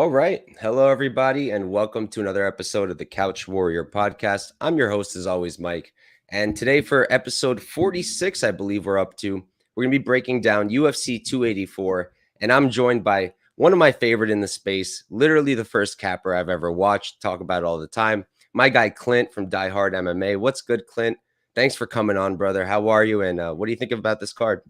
All right. Hello, everybody, and welcome to another episode of the Couch Warrior podcast. I'm your host, as always, Mike. And today, for episode 46, I believe we're up to, we're going to be breaking down UFC 284. And I'm joined by one of my favorite in the space, literally the first capper I've ever watched, talk about it all the time. My guy, Clint from Die Hard MMA. What's good, Clint? Thanks for coming on, brother. How are you? And what do you think about this card?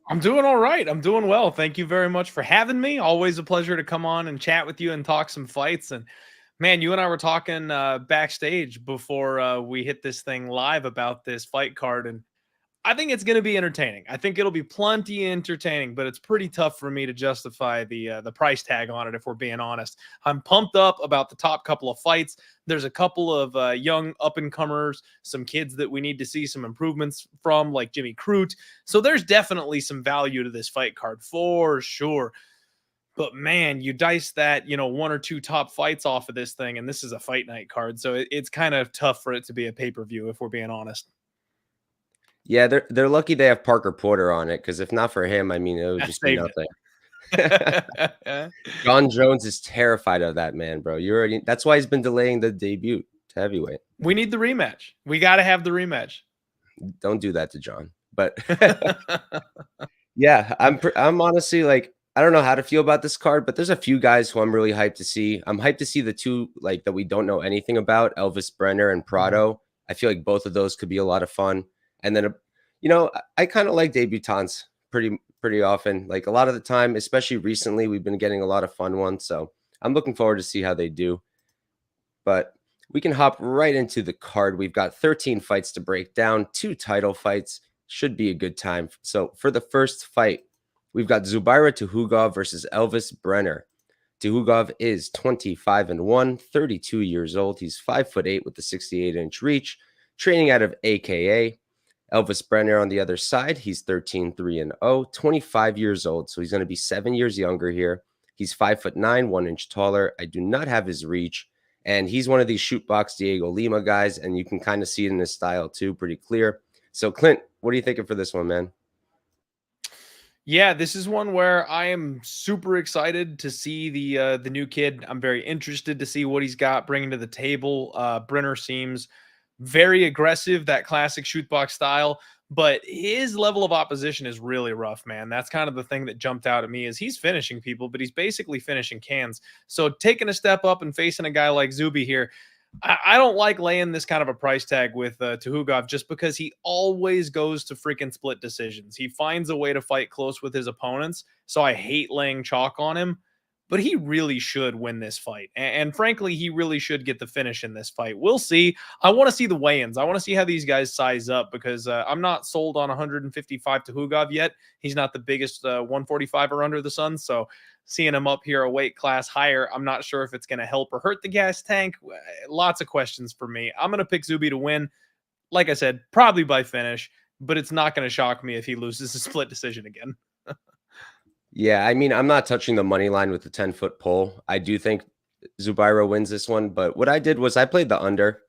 I'm doing all right. I'm doing well. Thank you very much for having me. Always a pleasure to come on and chat with you and talk some fights. And man, you and I were talking backstage before we hit this thing live about this fight card. And I think it's going to be entertaining. I think it'll be plenty entertaining, but it's pretty tough for me to justify the price tag on it, if we're being honest. I'm pumped up about the top couple of fights. There's a couple of young up-and-comers, some kids that we need to see some improvements from, like Jimmy Crute. So there's definitely some value to this fight card, for sure. But man, you dice that, one or two top fights off of this thing, and this is a fight night card. So it's kind of tough for it to be a pay-per-view, if we're being honest. Yeah, they're lucky they have Parker Porter on it, because if not for him, I mean, it would just be nothing. John Jones is terrified of that man, bro. That's why he's been delaying the debut to heavyweight. We need the rematch. We got to have the rematch. Don't do that to John. But yeah, I'm honestly like, I don't know how to feel about this card, but there's a few guys who I'm really hyped to see. I'm hyped to see the two like that we don't know anything about, Elvis Brenner and Prado. I feel like both of those could be a lot of fun. And then, I kind of like debutants pretty often. Like a lot of the time, especially recently, we've been getting a lot of fun ones. So I'm looking forward to see how they do. But we can hop right into the card. We've got 13 fights to break down, 2 title fights. Should be a good time. So for the first fight, we've got Zubaira Tukhugov versus Elvis Brenner. Tukhugov is 25-1, 32 years old. He's 5'8" with a 68-inch reach, training out of AKA. Elvis Brenner on the other side, he's 13-3-0, 25 years old. So he's going to be 7 years younger here. He's 5'9", 1 inch taller. I do not have his reach. And he's one of these shoot box Diego Lima guys. And you can kind of see it in his style too, pretty clear. So Clint, what are you thinking for this one, man? Yeah, this is one where I am super excited to see the new kid. I'm very interested to see what he's got bringing to the table. Brenner seems very aggressive, that classic shoot box style, but his level of opposition is really rough, man. That's kind of the thing that jumped out at me is he's finishing people, but he's basically finishing cans. So taking a step up and facing a guy like Zuby here, I don't like laying this kind of a price tag with Tukhugov just because he always goes to freaking split decisions. He finds a way to fight close with his opponents, so I hate laying chalk on him. But he really should win this fight. And frankly, he really should get the finish in this fight. We'll see. I want to see the weigh-ins. I want to see how these guys size up because I'm not sold on 155 Tukhugov yet. He's not the biggest 145er under the sun. So seeing him up here a weight class higher, I'm not sure if it's going to help or hurt the gas tank. Lots of questions for me. I'm going to pick Zuby to win. Like I said, probably by finish, but it's not going to shock me if he loses a split decision again. Yeah, I mean, I'm not touching the money line with the 10-foot pole. I do think Zubaira wins this one, but what I did was I played the under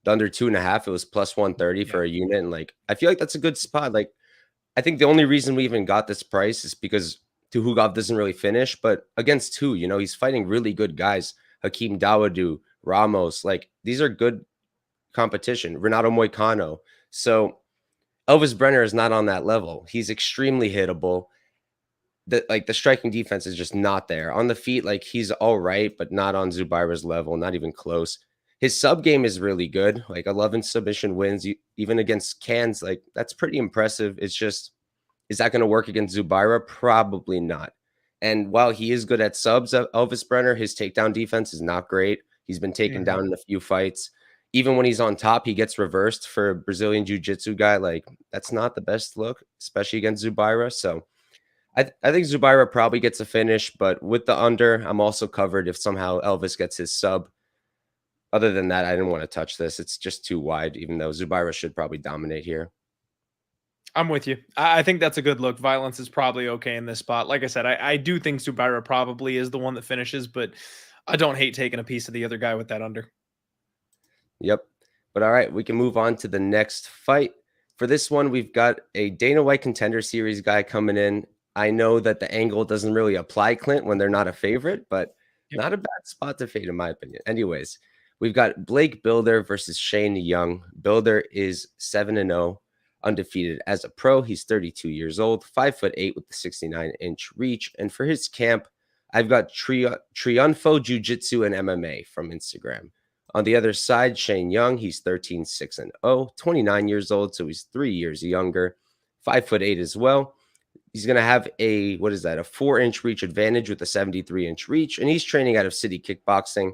2.5. It was plus 130 for a unit, and like I feel like that's a good spot. Like I think the only reason we even got this price is because Tukhugov doesn't really finish, but against two, he's fighting really good guys. Hakeem Dawodu, Ramos, like these are good competition. Renato Moicano. So Elvis Brenner is not on that level. He's extremely hittable. The striking defense is just not there. On the feet, like he's all right, but not on Zubaira's level, not even close. His sub game is really good, like 11 submission wins, even against cans. Like that's pretty impressive. It's just, is that going to work against Zubaira? Probably not. And while he is good at subs, Elvis Brenner, his takedown defense is not great. He's been taken down in a few fights. Even when he's on top, he gets reversed for a Brazilian jiu-jitsu guy. Like that's not the best look, especially against Zubaira. So I think Zubaira probably gets a finish, but with the under, I'm also covered if somehow Elvis gets his sub. Other than that, I didn't want to touch this. It's just too wide, even though Zubaira should probably dominate here. I'm with you. I think that's a good look. Violence is probably okay in this spot. Like I said, I do think Zubaira probably is the one that finishes, but I don't hate taking a piece of the other guy with that under. Yep. But all right, we can move on to the next fight. For this one, we've got a Dana White Contender Series guy coming in. I know that the angle doesn't really apply, Clint, when they're not a favorite, but Yep. Not a bad spot to fade, in my opinion. Anyways, we've got Blake Bilder versus Shane Young. Bilder is 7-0, undefeated as a pro. He's 32 years old, 5'8" with the 69-inch reach. And for his camp, I've got Triunfo Jiu-Jitsu and MMA from Instagram. On the other side, Shane Young, he's 13-6-0, 29 years old, so he's 3 years younger, 5'8" as well. He's going to have a 4-inch reach advantage with a 73-inch reach, and he's training out of City Kickboxing.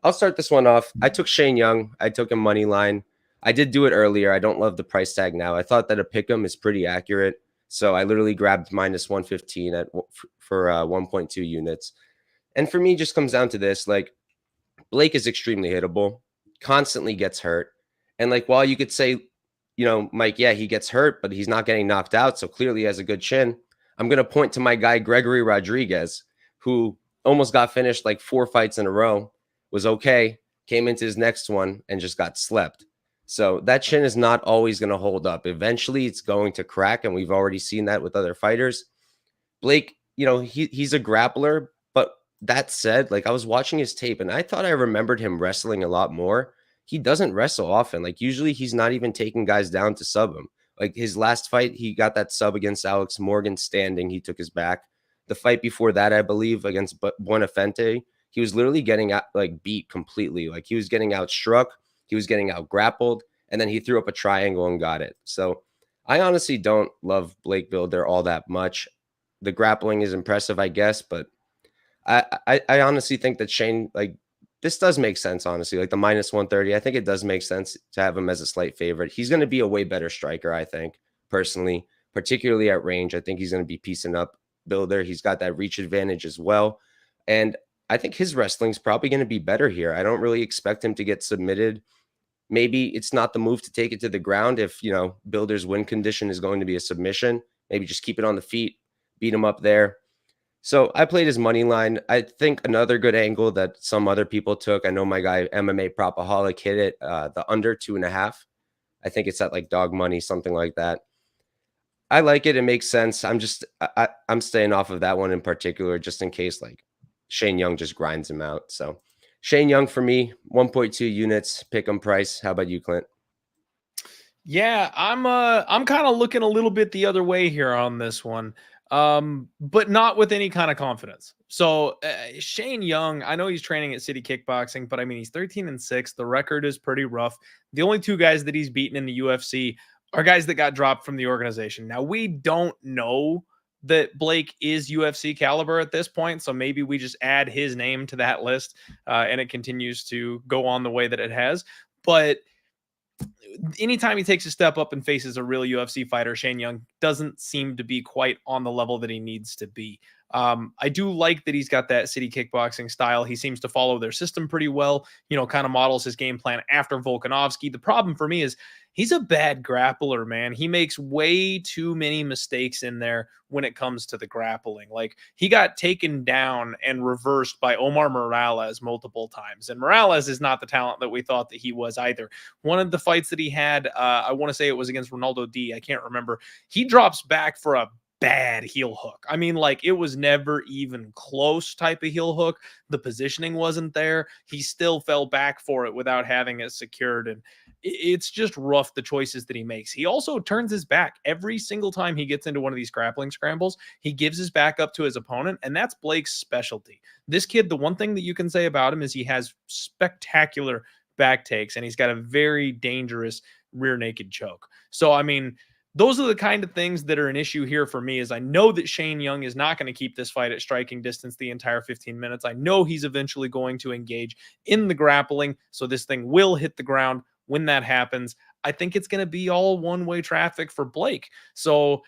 I'll start this one off. I took Shane Young. I took him money line. I did do it earlier. I don't love the price tag now. I thought that a pick'em is pretty accurate, so I literally grabbed minus 115 for 1.2 units. And for me, just comes down to this: like, Blake is extremely hittable, constantly gets hurt, and like, while you could say, Mike, yeah, he gets hurt, but he's not getting knocked out, so clearly he has a good chin. I'm going to point to my guy, Gregory Rodrigues, who almost got finished like 4 fights in a row, was okay, came into his next one, and just got slept. So that chin is not always going to hold up. Eventually, it's going to crack, and we've already seen that with other fighters. Blake, he's a grappler, but that said, like, I was watching his tape, and I thought I remembered him wrestling a lot more. He doesn't wrestle often. Like, usually he's not even taking guys down to sub him. Like, his last fight, he got that sub against Alex Morgan standing. He took his back. The fight before that, I believe, against Buenafuente, he was literally getting out, like, beat completely. Like, he was getting out struck. He was getting out grappled. And then he threw up a triangle and got it. So I honestly don't love Blake Bilder all that much. The grappling is impressive, I guess, but I honestly think that Shane, like, this does make sense, honestly. Like, the minus 130, I think it does make sense to have him as a slight favorite. He's going to be a way better striker, I think, personally, particularly at range. I think he's going to be piecing up Bilder. He's got that reach advantage as well. And I think his wrestling's probably going to be better here. I don't really expect him to get submitted. Maybe it's not the move to take it to the ground if, Bilder's win condition is going to be a submission. Maybe just keep it on the feet, beat him up there. So I played his money line. I think another good angle that some other people took, I know my guy MMA Propaholic hit it, the under 2.5. I think it's at like dog money, something like that. I like it. It makes sense. I'm staying off of that one in particular, just in case like Shane Young just grinds him out. So Shane Young for me, 1.2 units, pick 'em price. How about you, Clint? Yeah, I'm kind of looking a little bit the other way here on this one. But not with any kind of confidence. So Shane Young, I know he's training at City Kickboxing, but I mean, he's 13-6. The record is pretty rough. The only 2 guys that he's beaten in the UFC are guys that got dropped from the organization. Now, we don't know that Blake is UFC caliber at this point, so maybe we just add his name to that list and it continues to go on the way that it has. But anytime he takes a step up and faces a real UFC fighter, Shane Young doesn't seem to be quite on the level that he needs to be. I do like that he's got that City Kickboxing style. He seems to follow their system pretty well, kind of models his game plan after Volkanovski. The problem for me is he's a bad grappler, man. He makes way too many mistakes in there when it comes to the grappling. Like, he got taken down and reversed by Omar Morales multiple times. And Morales is not the talent that we thought that he was either. One of the fights that he had, I want to say it was against Ronaldo D. I can't remember. He drops back for a bad heel hook. I mean, like, it was never even close type of heel hook. The positioning wasn't there. He still fell back for it without having it secured. And it's just rough, the choices that he makes. He also turns his back every single time he gets into one of these grappling scrambles. He gives his back up to his opponent, and that's Blake's specialty. This kid, the one thing that you can say about him is he has spectacular back takes, and he's got a very dangerous rear naked choke. So, I mean, those are the kind of things that are an issue here for me. Is I know that Shane Young is not going to keep this fight at striking distance the entire 15 minutes. I know he's eventually going to engage in the grappling, so this thing will hit the ground. When that happens, I think it's going to be all one-way traffic for Blake. So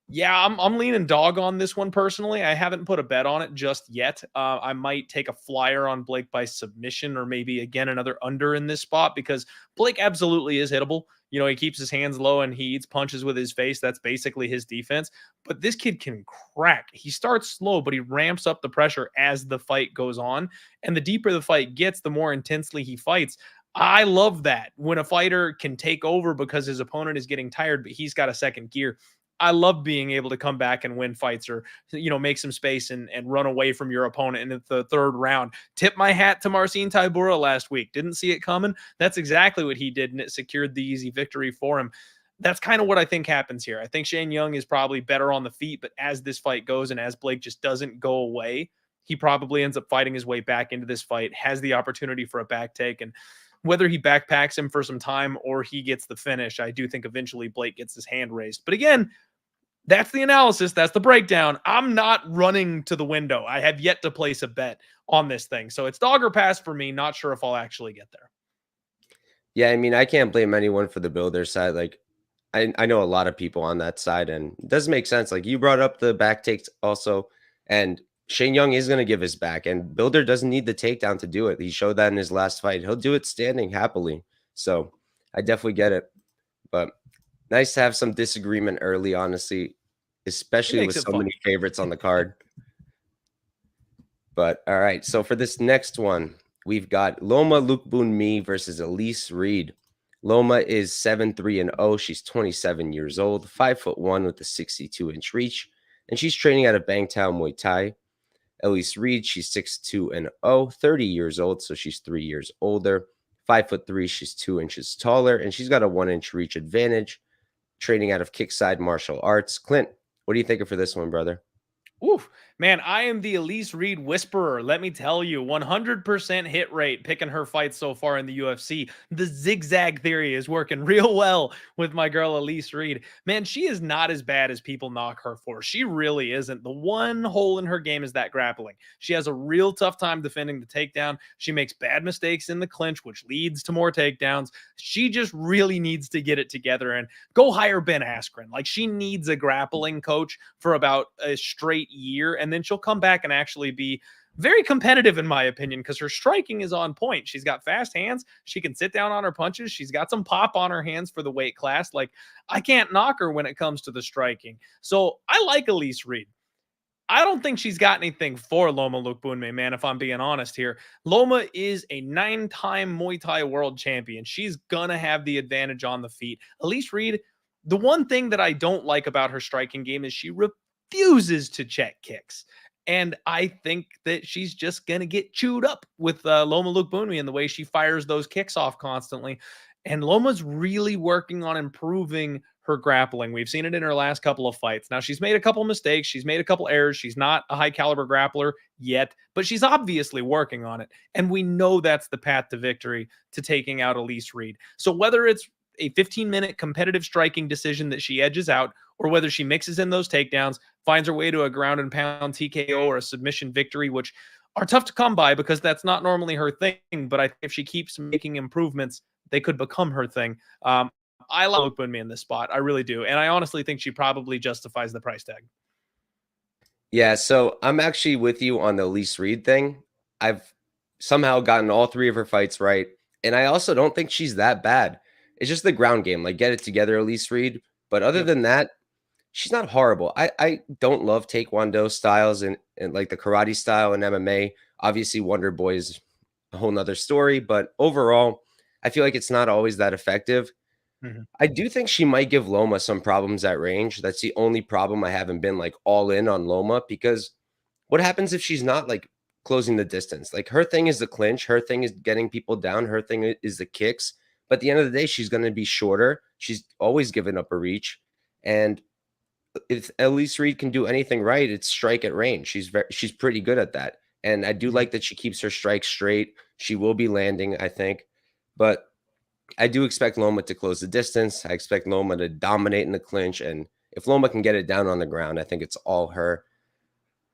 yeah, I'm leaning dog on this one personally. I haven't put a bet on it just yet. I might take a flyer on Blake by submission, or maybe again another under in this spot, because Blake absolutely is hittable. He keeps his hands low and he eats punches with his face. That's basically his defense. But this kid can crack. He starts slow, but he ramps up the pressure as the fight goes on. And the deeper the fight gets, the more intensely he fights. I love that when a fighter can take over because his opponent is getting tired, but he's got a second gear. I love being able to come back and win fights or, make some space and run away from your opponent in the third round. Tip my hat to Marcin Tybura last week. Didn't see it coming. That's exactly what he did, and it secured the easy victory for him. That's kind of what I think happens here. I think Shane Young is probably better on the feet, but as this fight goes and as Blake just doesn't go away, he probably ends up fighting his way back into this fight, has the opportunity for a back take, and whether he backpacks him for some time or he gets the finish, I do think eventually Blake gets his hand raised. But again, that's the analysis. That's the breakdown. I'm not running to the window. I have yet to place a bet on this thing. So it's dog or pass for me. Not sure if I'll actually get there. Yeah, I mean, I can't blame anyone for the Builder side. Like, I know a lot of people on that side, and it does make sense. Like, you brought up the back takes also, and Shane Young is going to give his back, and Builder doesn't need the takedown to do it. He showed that in his last fight. He'll do it standing happily. So I definitely get it. But nice to have some disagreement early, honestly, especially with so many favorites on the card. But all right, so for this next one, we've got Loma Lookboonmee versus Elise Reed. Loma is 7-3-0. She's 27 years old, 5'1" with a 62-inch reach, and she's training out of Bangtao Muay Thai. Elise Reed, she's 6'2" 30 years old, so she's 3 years older. 5'3", she's 2 inches taller, and she's got a 1-inch reach advantage. Training out of Kickside Martial Arts. Clint, what do you think of for this one, brother? Oof, man, I am the Elise Reed whisperer. Let me tell you, 100% hit rate picking her fights so far in the UFC. The zigzag theory is working real well with my girl Elise Reed. Man, she is not as bad as people knock her for. She really isn't. The one hole in her game is that grappling. She has a real tough time defending the takedown. She makes bad mistakes in the clinch, which leads to more takedowns. She just really needs to get it together and go hire Ben Askren. Like, she needs a grappling coach for about a straight year, and then she'll come back and actually be very competitive, in my opinion, because her striking is on point. She's got fast hands. She can sit down on her punches. She's got some pop on her hands for the weight class. Like, I can't knock her when it comes to the striking. So I like Elise Reed. I don't think she's got anything for Loma Lookboonmee, man, if I'm being honest here. Loma is a 9-time Muay Thai world champion. She's going to have the advantage on the feet. Elise Reed, the one thing that I don't like about her striking game is she refuses to check kicks. And I think that she's just going to get chewed up with Loma Lookboonmee and the way she fires those kicks off constantly. And Loma's really working on improving her grappling. We've seen it in her last couple of fights. Now, she's made a couple mistakes. She's made a couple errors. She's not a high caliber grappler yet, but she's obviously working on it. And we know that's the path to victory, to taking out Elise Reed. So whether it's a 15-minute competitive striking decision that she edges out, or whether she mixes in those takedowns, finds her way to a ground and pound TKO or a submission victory, which are tough to come by because that's not normally her thing. But I think if she keeps making improvements, they could become her thing. I love Lookboonmee in this spot. I really do. And I honestly think she probably justifies the price tag. Yeah, so I'm actually with you on the Elise Reed thing. I've somehow gotten all 3 of her fights right. And I also don't think she's that bad. It's just the ground game. Like, get it together, Elise Reed. But other than that, she's not horrible. I don't love Taekwondo styles and like the karate style and MMA. Obviously, Wonder Boy is a whole nother story. But overall, I feel like it's not always that effective. I do think she might give Loma some problems at range. That's the only problem. I haven't been like all in on Loma, because what happens if she's not like closing the distance? Like, her thing is the clinch. Her thing is getting people down. Her thing is the kicks. But at the end of the day, she's going to be shorter. She's always given up a reach. And if Elise Reed can do anything right, it's strike at range. She's pretty good at that. And I do like that she keeps her strikes straight. She will be landing, I think. But I do expect Loma to close the distance. I expect Loma to dominate in the clinch. And if Loma can get it down on the ground, I think it's all her.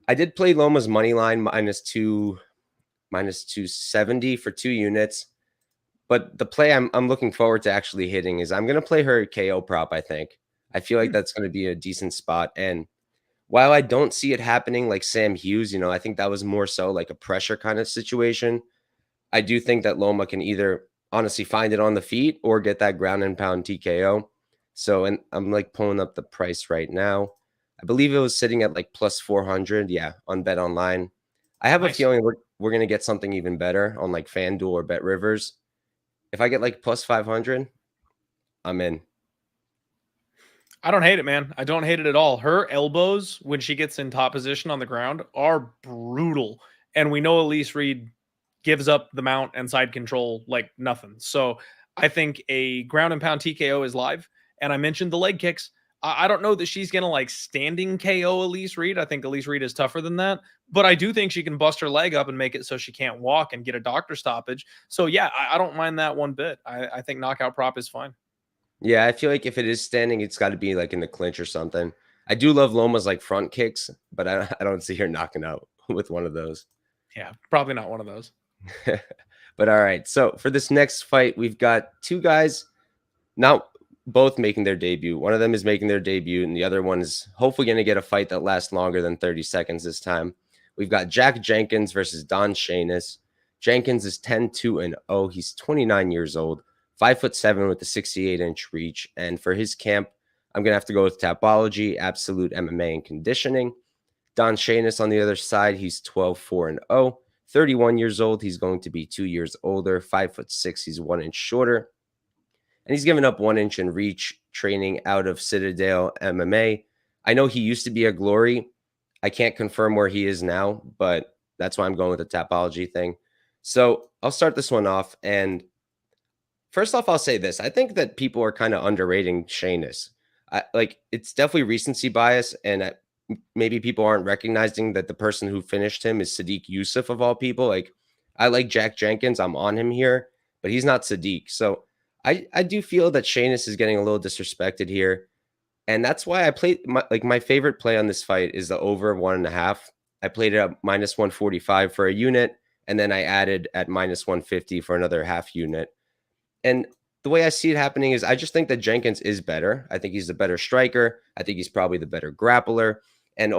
I did play Loma's money line -270 for 2 units. But the play I'm looking forward to actually hitting is I'm going to play her KO prop, I think. I feel like that's going to be a decent spot. And while I don't see it happening like Sam Hughes, I think that was more so like a pressure kind of situation. I do think that Loma can either honestly find it on the feet or get that ground and pound TKO. So, and I'm like pulling up the price right now. I believe it was sitting at like plus 400. Yeah, on Bet Online. I have a feeling we're going to get something even better on like FanDuel or Bet Rivers. If I get like plus 500, I'm in. I don't hate it, man. I don't hate it at all. Her elbows, when she gets in top position on the ground, are brutal. And we know Elise Reed gives up the mount and side control like nothing. So I think a ground and pound TKO is live. And I mentioned the leg kicks. I don't know that she's going to like standing KO Elise Reed. I think Elise Reed is tougher than that. But I do think she can bust her leg up and make it so she can't walk and get a doctor stoppage. So yeah, I don't mind that one bit. I think knockout prop is fine. Yeah, I feel like if it is standing, it's got to be like in the clinch or something. I do love Loma's like front kicks, but I don't see her knocking out with one of those. Yeah, probably not one of those. But all right. So for this next fight, we've got two guys not both making their debut. One of them is making their debut, and the other one is hopefully going to get a fight that lasts longer than 30 seconds this time. We've got Jack Jenkins versus Don Shainis. Jenkins is 10-2-0. He's 29 years old, 5'7" with a 68-inch reach. And for his camp, I'm going to have to go with Tapology, Absolute MMA, and Conditioning. Don Shainis on the other side, he's 12-4-0, 31 years old. He's going to be 2 years older, 5'6". He's 1 inch shorter. And he's given up 1 inch in reach training out of Citadel MMA. I know he used to be a Glory. I can't confirm where he is now, but that's why I'm going with the Tapology thing. So I'll start this one off. And first off, I'll say this. I think that people are kind of underrating Shainis. Like, it's definitely recency bias, and maybe people aren't recognizing that the person who finished him is Sadiq Yusuf of all people. Like, I like Jack Jenkins. I'm on him here, but he's not Sadiq. So I do feel that Shainis is getting a little disrespected here. And that's why I played my favorite play on this fight is the over 1.5. I played it at minus 145 for a unit, and then I added at minus 150 for another half unit. And the way I see it happening is I just think that Jenkins is better. I think he's the better striker. I think he's probably the better grappler. And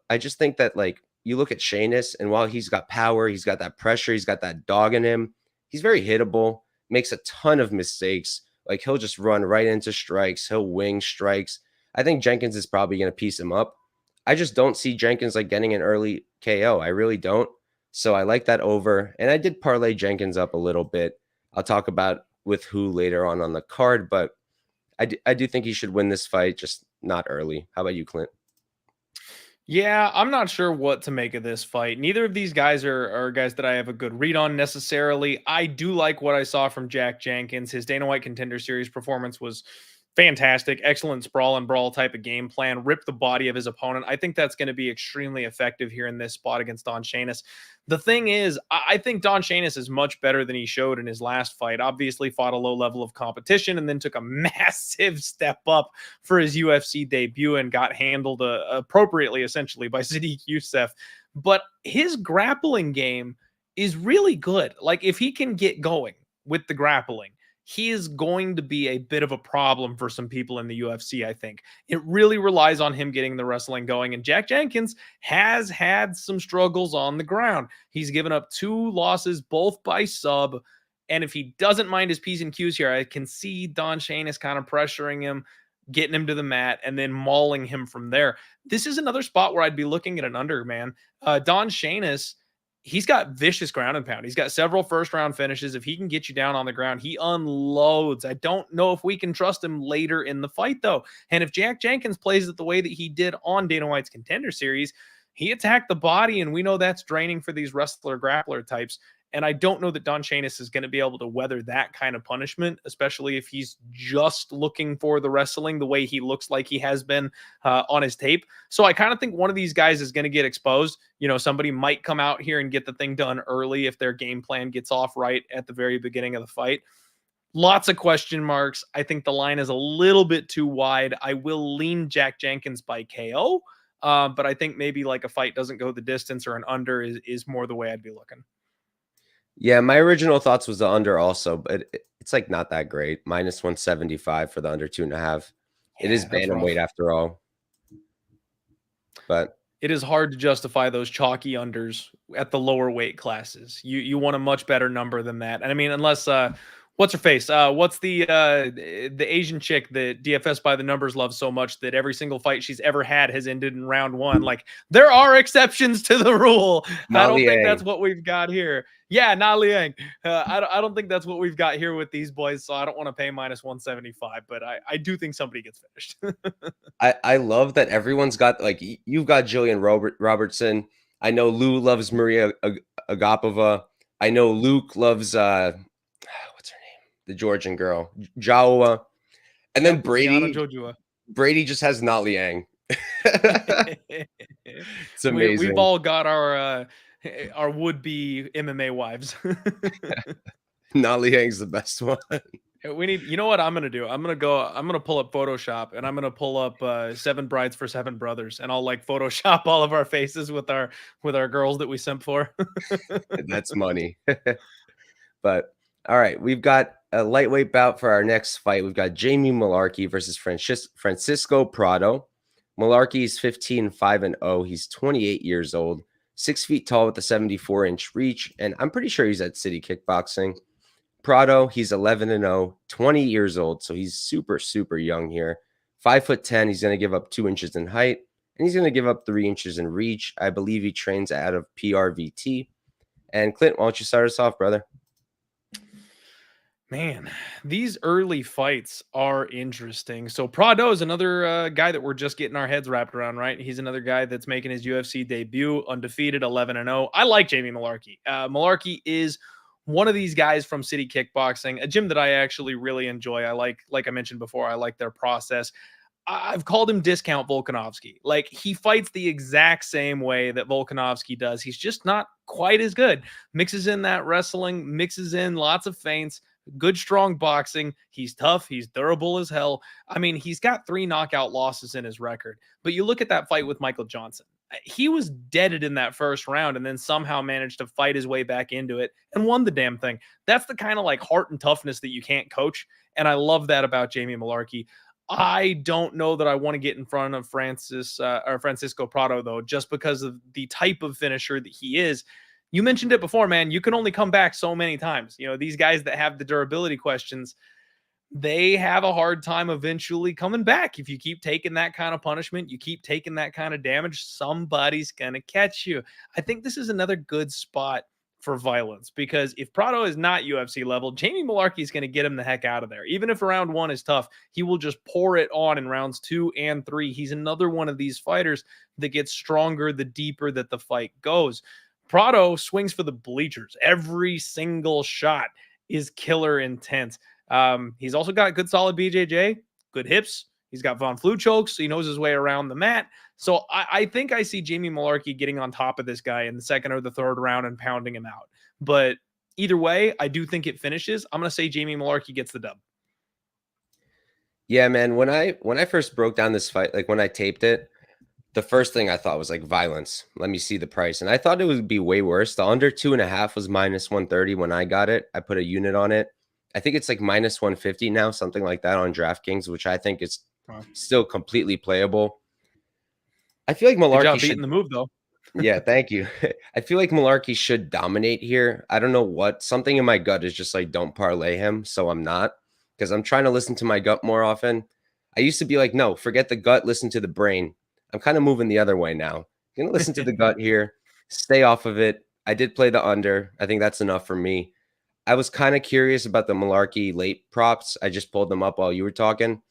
I just think that, like, you look at Shainis, and while he's got power, he's got that pressure, he's got that dog in him, he's very hittable, makes a ton of mistakes. Like, he'll just run right into strikes. He'll wing strikes. I think Jenkins is probably going to piece him up. I just don't see Jenkins like getting an early KO. I really don't. So I like that over. And I did parlay Jenkins up a little bit. I'll talk about with who later on the card, but I do think he should win this fight, just not early. How about you, Clint? Yeah, I'm not sure what to make of this fight. Neither of these guys are guys that I have a good read on necessarily. I do like what I saw from Jack Jenkins. His Dana White Contender Series performance was fantastic. Excellent sprawl and brawl type of game plan. Rip the body of his opponent. I think that's going to be extremely effective here in this spot against Don Shainis. The thing is, I think Don Shainis is much better than he showed in his last fight. Obviously, fought a low level of competition and then took a massive step up for his UFC debut and got handled appropriately, essentially, by Sadiq Youssef. But his grappling game is really good. Like, if he can get going with the grappling, he is going to be a bit of a problem for some people in the UFC, I think. It really relies on him getting the wrestling going. And Jack Jenkins has had some struggles on the ground. He's given up 2 losses, both by sub. And if he doesn't mind his P's and Q's here, I can see Don Shainis kind of pressuring him, getting him to the mat, and then mauling him from there. This is another spot where I'd be looking at an under, man. Don Shainis, he's got vicious ground and pound. He's got several first round finishes. If he can get you down on the ground, he unloads. I don't know if we can trust him later in the fight, though. And if Jack Jenkins plays it the way that he did on Dana White's Contender Series, he attacked the body, and we know that's draining for these wrestler grappler types. And I don't know that Don Shainis is going to be able to weather that kind of punishment, especially if he's just looking for the wrestling the way he looks like he has been on his tape. So I kind of think one of these guys is going to get exposed. You know, somebody might come out here and get the thing done early if their game plan gets off right at the very beginning of the fight. Lots of question marks. I think the line is a little bit too wide. I will lean Jack Jenkins by KO, but I think maybe like a fight doesn't go the distance or an under is more the way I'd be looking. Yeah, my original thoughts was the under also, but it's like not that great. Minus 175 for the under 2.5. It is Yeah, that's rough. bantamweight after all. But It is hard to justify those chalky unders at the lower weight classes. You want a much better number than that. And I mean, unless What's her face? What's the Asian chick that DFS by the numbers loves so much that every single fight she's ever had has ended in round one? Like, there are exceptions to the rule. I don't think that's what we've got here. Yeah, Na Liang. I don't think that's what we've got here with these boys, so I don't want to pay minus 175, but I do think somebody gets finished. I love that everyone's got, like, you've got Jillian Robertson. I know Lou loves Maria Agapova. I know Luke loves what's her name? The Georgian girl, Jawa. And then Brady just has Na Liang. It's amazing. We've all got our would-be MMA wives. Na Liang's the best one. You know what I'm gonna do? I'm gonna pull up Photoshop and I'm gonna pull up 7 Brides for 7 Brothers, and I'll like Photoshop all of our faces with our girls that we simp for. That's money. But all right, we've got a lightweight bout for our next fight. We've got Jamie Mullarkey versus Francisco Prado. Mullarkey is 15-5-0. He's 28 years old, 6 feet tall with a 74-inch reach, and I'm pretty sure he's at City Kickboxing. Prado, he's 11-0, 20 years old, so he's super, super young here. 5'10", he's going to give up 2 inches in height, and he's going to give up 3 inches in reach. I believe he trains out of PRVT. And Clint, why don't you start us off, brother? Man, these early fights are interesting. So Prado is another guy that we're just getting our heads wrapped around, right? He's another guy that's making his UFC debut, undefeated, 11-0. I like Jamie Mullarkey. Mullarkey is one of these guys from City Kickboxing, a gym that I actually really enjoy. I like I mentioned before, I like their process. I've called him Discount Volkanovski. Like, he fights the exact same way that Volkanovski does. He's just not quite as good. Mixes in that wrestling, mixes in lots of feints, good, strong boxing. He's tough. He's durable as hell. I mean, he's got 3 knockout losses in his record. But you look at that fight with Michael Johnson. He was deaded in that first round and then somehow managed to fight his way back into it and won the damn thing. That's the kind of like heart and toughness that you can't coach. And I love that about Jamie Mullarkey. I don't know that I want to get in front of Francisco Prado, though, just because of the type of finisher that he is. You mentioned it before, man. You can only come back so many times. You know, these guys that have the durability questions, they have a hard time eventually coming back. If you keep taking that kind of punishment, you keep taking that kind of damage, somebody's going to catch you. I think this is another good spot for violence, because if Prado is not UFC level, Jamie Mullarkey is going to get him the heck out of there. Even if round 1 is tough, he will just pour it on in rounds 2 and 3. He's another one of these fighters that gets stronger the deeper that the fight goes. Prado swings for the bleachers. Every single shot is killer intense. He's also got good solid BJJ, good hips. He's got Von Flue chokes, so he knows his way around the mat. So I think I see Jamie Mullarkey getting on top of this guy in the second or the third round and pounding him out. But either way, I do think it finishes. I'm going to say Jamie Mullarkey gets the dub. Yeah, man. When I first broke down this fight, like when I taped it, the first thing I thought was like violence. Let me see the price. And I thought it would be way worse. The under 2.5 was minus 130 when I got it. I put a unit on it. I think it's like minus 150 now, something like that on DraftKings, which I think is still completely playable. I feel like Mullarkey should beating the move, though. Yeah, thank you. I feel like Mullarkey should dominate here. I don't know what. Something in my gut is just like, don't parlay him. So I'm not, because I'm trying to listen to my gut more often. I used to be like, no, forget the gut, listen to the brain. I'm kind of moving the other way now. I'm going to listen to the gut here, stay off of it. I did play the under. I think that's enough for me. I was kind of curious about the Mullarkey late props. I just pulled them up while you were talking,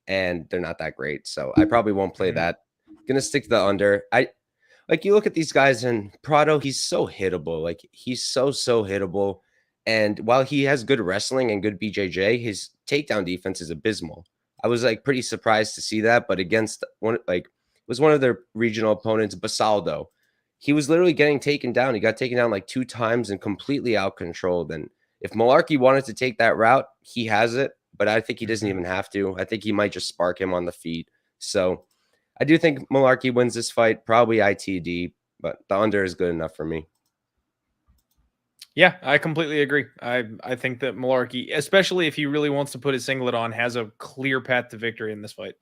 and they're not that great. So I probably won't play that. Going to stick to the under. Like, you look at these guys, and Prado, he's so hittable. Like, he's so hittable. And while he has good wrestling and good BJJ, his takedown defense is abysmal. I was like pretty surprised to see that, but against one of their regional opponents, Basaldo, he was literally getting taken down. He got taken down like 2 times and completely out controlled. And if Mullarkey wanted to take that route, he has it, but I think he doesn't even have to. I think he might just spark him on the feet. So I do think Mullarkey wins this fight, probably ITD, but the under is good enough for me. Yeah, I completely agree. I think that Mullarkey, especially if he really wants to put his singlet on, has a clear path to victory in this fight.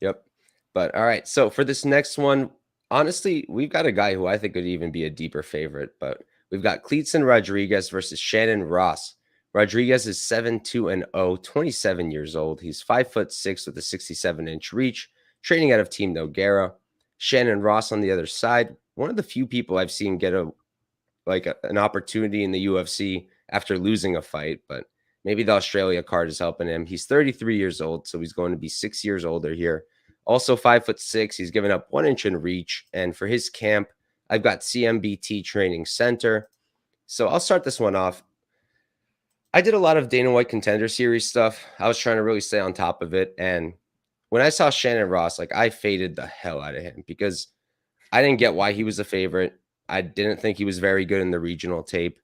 Yep. But all right, so for this next one, honestly, we've got a guy who I think could even be a deeper favorite, but we've got Kleydson Rodrigues versus Shannon Ross. Rodrigues is 7-2-0, 27 years old. He's 5'6" with a 67-inch reach, training out of Team Nogueira. Shannon Ross on the other side, one of the few people I've seen get an opportunity in the UFC after losing a fight, but maybe the Australia card is helping him. He's 33 years old, so he's going to be 6 years older here. Also 5'6". He's given up 1 inch in reach. And for his camp, I've got CMBT Training Center. So I'll start this one off. I did a lot of Dana White Contender Series stuff. I was trying to really stay on top of it. And when I saw Shannon Ross, I faded the hell out of him because I didn't get why he was a favorite. I didn't think he was very good in the regional tape.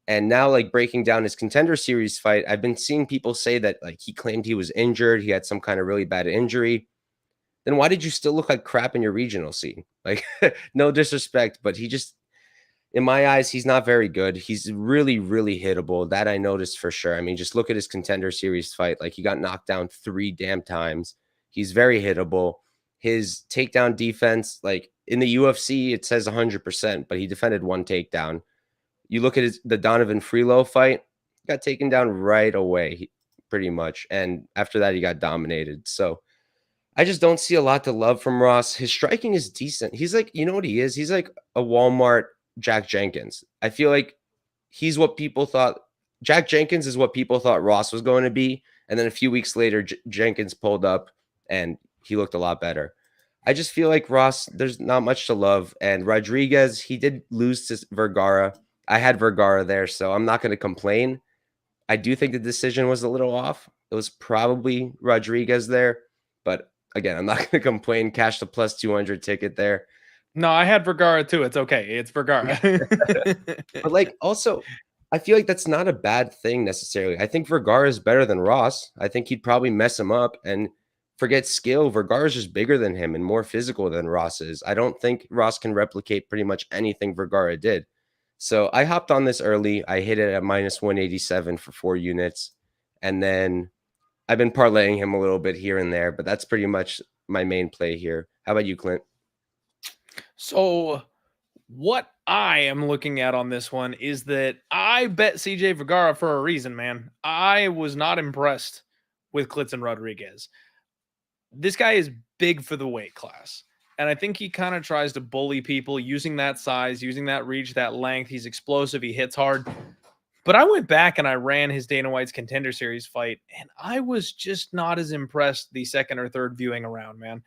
And now, breaking down his Contender Series fight, I've been seeing people say that he claimed he was injured. He had some kind of really bad injury. Then why did you still look like crap in your regional scene? No disrespect, but he just, in my eyes, he's not very good. He's really, really hittable. That I noticed for sure. I mean, just look at his Contender Series fight. He got knocked down 3 damn times. He's very hittable. His takedown defense, in the UFC, it says 100%, but he defended 1 takedown. You look at the Donovan Freelo fight, got taken down right away, pretty much. And after that, he got dominated. So I just don't see a lot to love from Ross. His striking is decent. He's you know what he is? He's like a Walmart Jack Jenkins. I feel like he's what people thought. Jack Jenkins is what people thought Ross was going to be. And then a few weeks later, Jenkins pulled up and he looked a lot better. I just feel like Ross, there's not much to love. And Rodrigues, he did lose to Vergara. I had Vergara there, so I'm not going to complain. I do think the decision was a little off. It was probably Rodrigues there. But again, I'm not going to complain. Cash the plus 200 ticket there. No, I had Vergara too. It's okay. It's Vergara. But also, I feel like that's not a bad thing necessarily. I think Vergara is better than Ross. I think he'd probably mess him up. And forget skill, Vergara's just bigger than him and more physical than Ross is. I don't think Ross can replicate pretty much anything Vergara did. So I hopped on this early. I hit it at minus 187 for 4 units. And then I've been parlaying him a little bit here and there, but that's pretty much my main play here. How about you, Clint? So what I am looking at on this one is that I bet CJ Vergara for a reason, man. I was not impressed with Kleydson Rodrigues. This guy is big for the weight class. And I think he kind of tries to bully people using that size, using that reach, that length. He's explosive. He hits hard. But I went back and I ran his Dana White's Contender Series fight, and I was just not as impressed the second or third viewing around, man.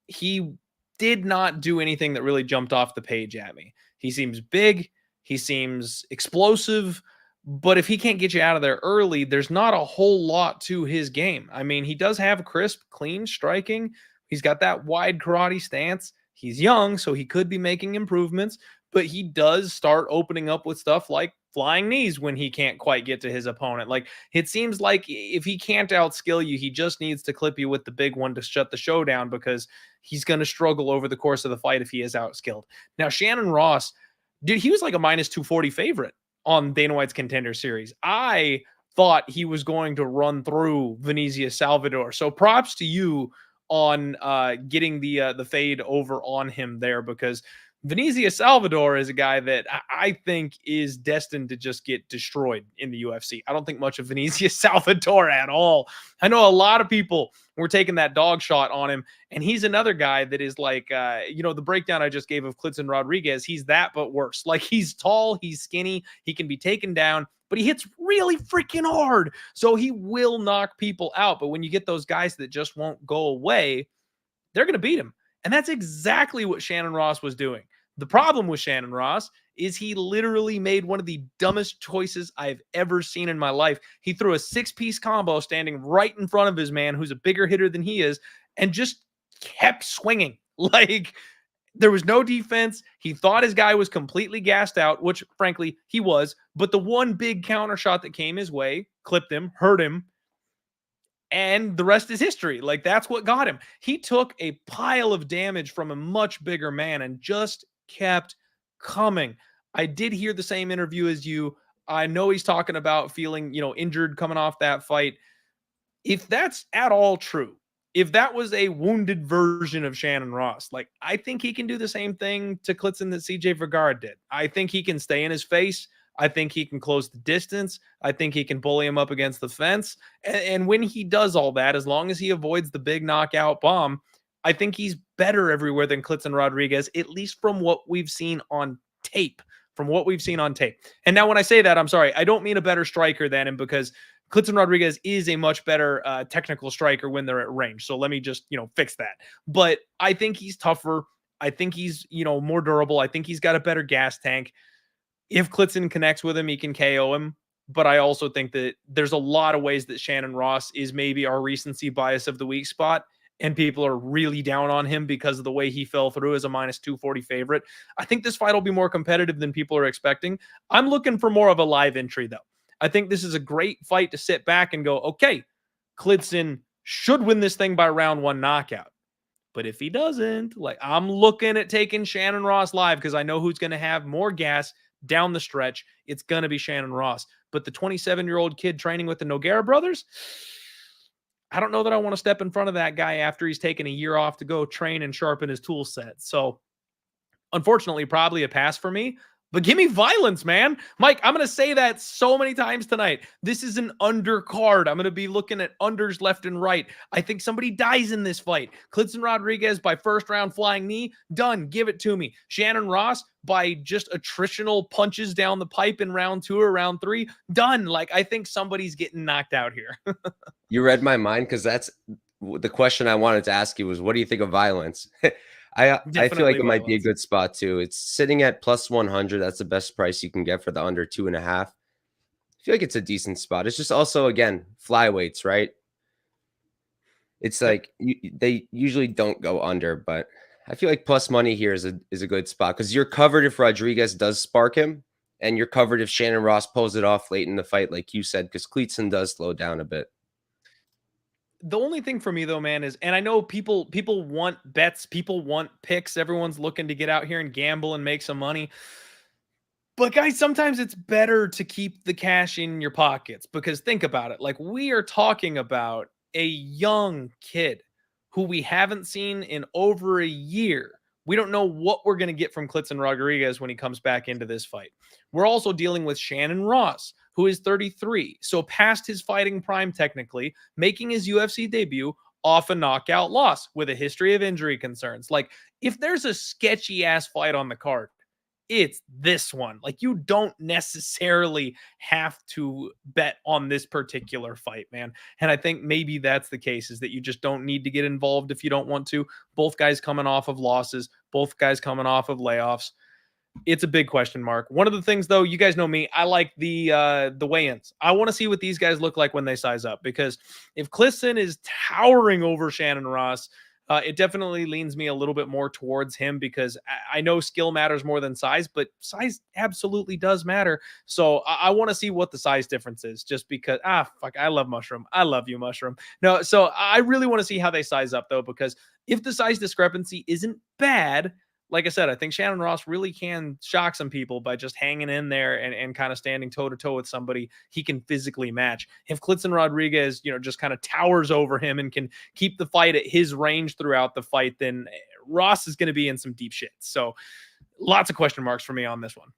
He did not do anything that really jumped off the page at me. He seems big. He seems explosive. But if he can't get you out of there early, there's not a whole lot to his game. I mean, he does have crisp, clean striking. He's got that wide karate stance. He's young, so he could be making improvements, but he does start opening up with stuff like flying knees when he can't quite get to his opponent. It seems like if he can't outskill you, he just needs to clip you with the big one to shut the show down, because he's going to struggle over the course of the fight if he is outskilled. Now, Shannon Ross, dude, he was like a minus 240 favorite on Dana White's Contender Series. I thought he was going to run through Venezia Salvador. So props to you on getting the fade over on him there, because Venezia Salvador is a guy that I think is destined to just get destroyed in the UFC. I don't think much of Venezia Salvador at all. I know a lot of people were taking that dog shot on him, and he's another guy that is the breakdown I just gave of Kleydson Rodrigues, he's that but worse. He's tall, he's skinny, he can be taken down, but he hits really freaking hard. So he will knock people out. But when you get those guys that just won't go away, they're going to beat him. And that's exactly what Shannon Ross was doing. The problem with Shannon Ross is he literally made one of the dumbest choices I've ever seen in my life. He threw a 6-piece combo standing right in front of his man, who's a bigger hitter than he is, and just kept swinging. There was no defense. He thought his guy was completely gassed out, which frankly he was. But the one big counter shot that came his way clipped him, hurt him, and the rest is history. That's what got him. He took a pile of damage from a much bigger man and just kept coming. I did hear the same interview as you. I know he's talking about feeling, injured coming off that fight. If that's at all true, if that was a wounded version of Shannon Ross, I think he can do the same thing to Kleydson that CJ Vergara did. I think he can stay in his face. I think he can close the distance. I think he can bully him up against the fence. And when he does all that, as long as he avoids the big knockout bomb, I think he's better everywhere than Kleydson Rodrigues, at least from what we've seen on tape. And now when I say that, I'm sorry, I don't mean a better striker than him, because Kleydson Rodrigues is a much better technical striker when they're at range. So let me just, fix that. But I think he's tougher. I think he's, more durable. I think he's got a better gas tank. If Kleydson connects with him, he can KO him. But I also think that there's a lot of ways that Shannon Ross is maybe our recency bias of the weak spot, and people are really down on him because of the way he fell through as a minus 240 favorite. I think this fight will be more competitive than people are expecting. I'm looking for more of a live entry, though. I think this is a great fight to sit back and go, okay, Kleydson should win this thing by round 1 knockout. But if he doesn't, I'm looking at taking Shannon Ross live, because I know who's going to have more gas down the stretch. It's going to be Shannon Ross. But the 27-year-old kid training with the Nogueira brothers, I don't know that I want to step in front of that guy after he's taken a year off to go train and sharpen his tool set. So unfortunately, probably a pass for me. But give me violence, man. Mike, I'm going to say that so many times tonight. This is an undercard. I'm going to be looking at unders left and right. I think somebody dies in this fight. Kleydson Rodrigues by first round flying knee. Done. Give it to me. Shannon Ross by just attritional punches down the pipe in round 2 or round 3. Done. I think somebody's getting knocked out here. You read my mind, because that's the question I wanted to ask you was, what do you think of violence? I feel like it might be a good spot too. It's sitting at plus 100. That's the best price you can get for the under 2.5. I feel like it's a decent spot. It's just also, again, flyweights, right? It's like they usually don't go under, but I feel like plus money here is a good spot, because you're covered if Rodrigues does spark him, and you're covered if Shannon Ross pulls it off late in the fight, like you said, because Kleydson does slow down a bit. The only thing for me, though, man, is, and I know people want bets, people want picks, everyone's looking to get out here and gamble and make some money. But guys, sometimes it's better to keep the cash in your pockets, because think about it. We are talking about a young kid who we haven't seen in over a year. We don't know what we're going to get from Kleydson Rodrigues when he comes back into this fight. We're also dealing with Shannon Ross, who is 33, so past his fighting prime technically, making his UFC debut off a knockout loss with a history of injury concerns. If there's a sketchy-ass fight on the card, it's this one. You don't necessarily have to bet on this particular fight, man. And I think maybe that's the case, is that you just don't need to get involved if you don't want to. Both guys coming off of losses, both guys coming off of layoffs. It's a big question mark. One of the things, though, you guys know me, I like the weigh-ins. I want to see what these guys look like when they size up, because if Kleydson is towering over Shannon Ross, it definitely leans me a little bit more towards him, because I know skill matters more than size, but size absolutely does matter. So I want to see what the size difference is, just because, I love Mushroom. I love you, Mushroom. No, so I really want to see how they size up, though, because if the size discrepancy isn't bad, like I said, I think Shannon Ross really can shock some people by just hanging in there and kind of standing toe-to-toe with somebody he can physically match. If Kleydson Rodrigues, just kind of towers over him and can keep the fight at his range throughout the fight, then Ross is going to be in some deep shit. So lots of question marks for me on this one.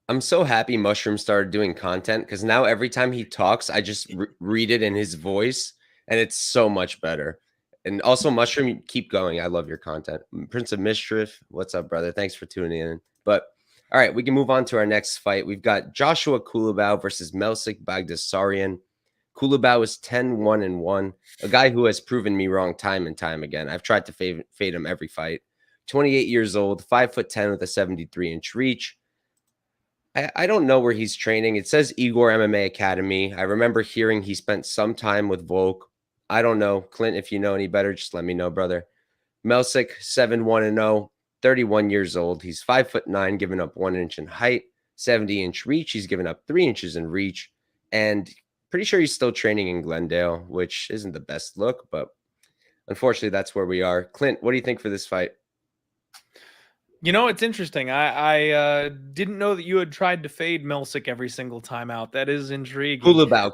I'm so happy Mushroom started doing content, because now every time he talks, I just read it in his voice, and it's so much better. And also, Mushroom, keep going. I love your content. Prince of Mischief, what's up, brother? Thanks for tuning in. But all right, we can move on to our next fight. We've got Joshua Culibao versus Melsik Baghdasaryan. Culibao is 10-1-1, a guy who has proven me wrong time and time again. I've tried to fade him every fight. 28 years old, 5'10" with a 73-inch reach. I don't know where he's training. It says Igor MMA Academy. I remember hearing he spent some time with Volk. I don't know. Clint, if you know any better, just let me know, brother. Melsik, 7-1-0, 31 years old. He's 5'9", giving up 1 inch in height, 70-inch reach. He's given up 3 inches in reach. And pretty sure he's still training in Glendale, which isn't the best look, but unfortunately, that's where we are. Clint, what do you think for this fight? It's interesting. I didn't know that you had tried to fade Melsik every single time out. That is intriguing. Culibao.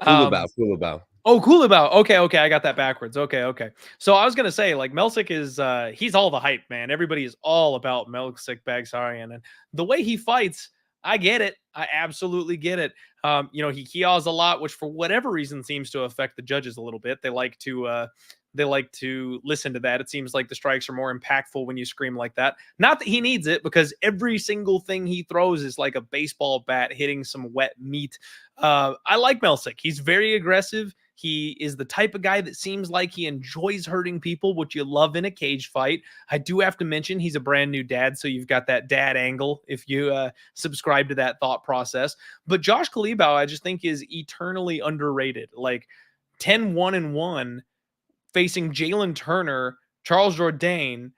Oh, Culibao. Okay. I got that backwards. Okay. So I was going to say, Melsik is, he's all the hype, man. Everybody is all about Melsik Baghdasaryan. And the way he fights, I get it. I absolutely get it. He kios a lot, which for whatever reason seems to affect the judges a little bit. They like to listen to that. It seems like the strikes are more impactful when you scream like that. Not that he needs it, because every single thing he throws is like a baseball bat hitting some wet meat. I like Melsik. He's very aggressive. He is the type of guy that seems like he enjoys hurting people, which you love in a cage fight. I do have to mention he's a brand new dad, so you've got that dad angle if you subscribe to that thought process. But Josh Culibao, I just think, is eternally underrated. Like 10-1-1 facing Jalen Turner, Charles Jourdain,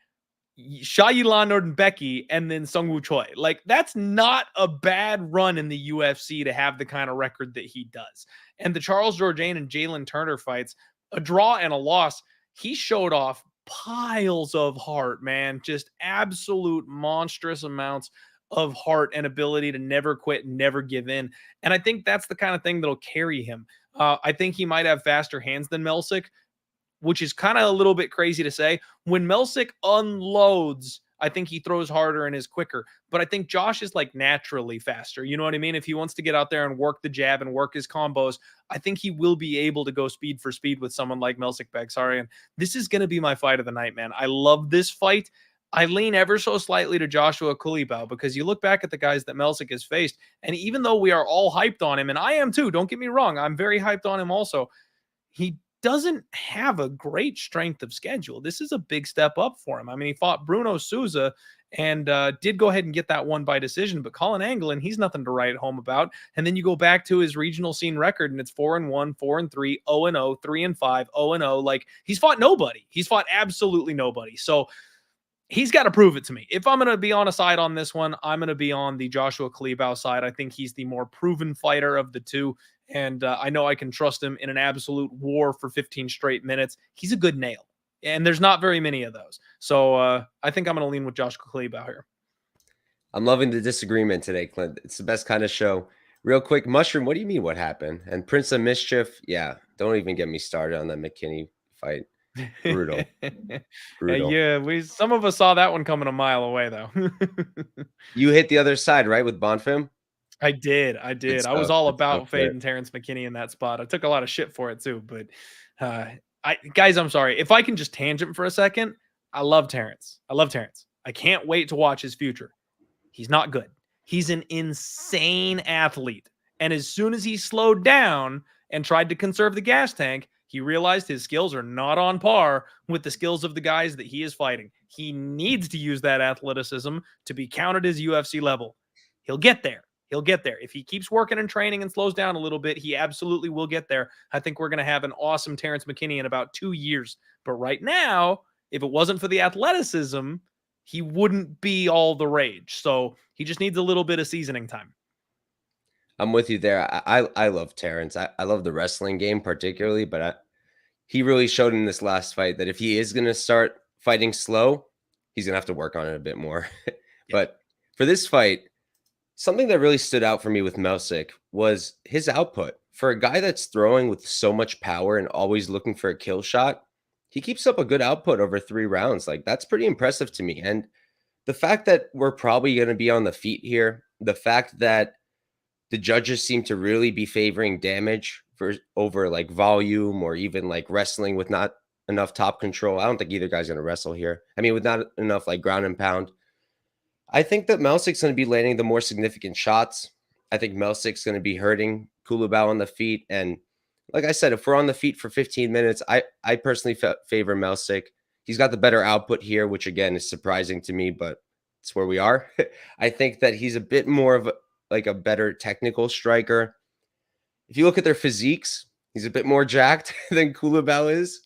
Shayilan Nordnbecki, and then Sungwoo Choi. Like, that's not a bad run in the UFC to have the kind of record that he does. And the Charles Jourdain and Jalen Turner fights, a draw and a loss, he showed off piles of heart, man. Just absolute monstrous amounts of heart and ability to never quit, never give in. And I think that's the kind of thing that'll carry him. I think he might have faster hands than Melsik, which is kind of a little bit crazy to say. When Melsik unloads, I think he throws harder and is quicker. But I think Josh is like naturally faster. You know what I mean? If he wants to get out there and work the jab and work his combos, I think he will be able to go speed for speed with someone like Melsik Baghdasaryan. This is going to be my fight of the night, man. I love this fight. I lean ever so slightly to Joshua Culibao, because you look back at the guys that Melsik has faced, and even though we are all hyped on him, and I am too, don't get me wrong, I'm very hyped on him also, he doesn't have a great strength of schedule. This is a big step up for him. I mean, he fought Bruno Souza and did go ahead and get that one by decision, but Colin Anglin, he's nothing to write home about. And then you go back to his regional scene record, and it's 4-1, 4-3, 0-0, 3-5, 0-0. Like, he's fought nobody. He's fought absolutely nobody. So he's got to prove it to me. If I'm going to be on a side on this one, I'm going to be on the Joshua Culibao side. I think he's the more proven fighter of the two. And I know I can trust him in an absolute war for 15 straight minutes. He's a good nail. And there's not very many of those. So I think I'm going to lean with Joshua Culibao here. I'm loving the disagreement today, Clint. It's the best kind of show. Real quick, Mushroom, what do you mean what happened? And Prince of Mischief, yeah, don't even get me started on that McKinney fight. Brutal. Brutal. Yeah, some of us saw that one coming a mile away, though. You hit the other side, right, with Bonfim? I did. I was all about fading Terrence McKinney in that spot. I took a lot of shit for it too, but guys, I'm sorry. If I can just tangent for a second, I love Terrence. I can't wait to watch his future. He's not good. He's an insane athlete. And as soon as he slowed down and tried to conserve the gas tank, he realized his skills are not on par with the skills of the guys that he is fighting. He needs to use that athleticism to be counted as UFC level. He'll get there. If he keeps working and training and slows down a little bit, he absolutely will get there. I think we're going to have an awesome Terrence McKinney in about 2 years. But right now, if it wasn't for the athleticism, he wouldn't be all the rage. So he just needs a little bit of seasoning time. I'm with you there. I love Terrence. I love the wrestling game particularly, but he really showed in this last fight that if he is going to start fighting slow, he's going to have to work on it a bit more. But for this fight, something that really stood out for me with Melsik was his output. For a guy that's throwing with so much power and always looking for a kill shot, he keeps up a good output over 3 rounds. Like, that's pretty impressive to me. And the fact that we're probably going to be on the feet here, the fact that the judges seem to really be favoring damage over like volume or even like wrestling with not enough top control. I don't think either guy's going to wrestle here. I mean, with not enough like ground and pound. I think that Melsik's going to be landing the more significant shots. I think Melsik's going to be hurting Culibao on the feet. And like I said, if we're on the feet for 15 minutes, I personally favor Melsik. He's got the better output here, which again is surprising to me, but it's where we are. I think that he's a bit more of a better technical striker. If you look at their physiques, he's a bit more jacked than Culibao is.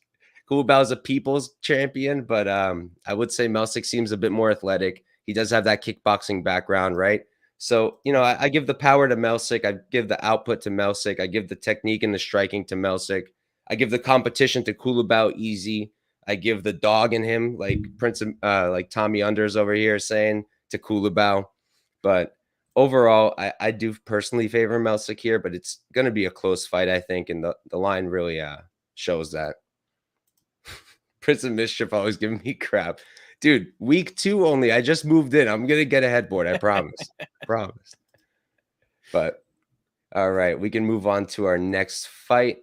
Culibao is a people's champion, but I would say Melsik seems a bit more athletic. He does have that kickboxing background, right? So, I give the power to Melsik. I give the output to Melsik. I give the technique and the striking to Melsik. I give the competition to Culibao easy. I give the dog in him, like like Tommy Unders over here saying, to Culibao. But overall, I do personally favor Melsik here, but it's going to be a close fight, I think, and the line really shows that. Prince of Mischief always giving me crap. Dude, week 2 only. I just moved in. I'm going to get a headboard. I promise. Promise. But all right, we can move on to our next fight.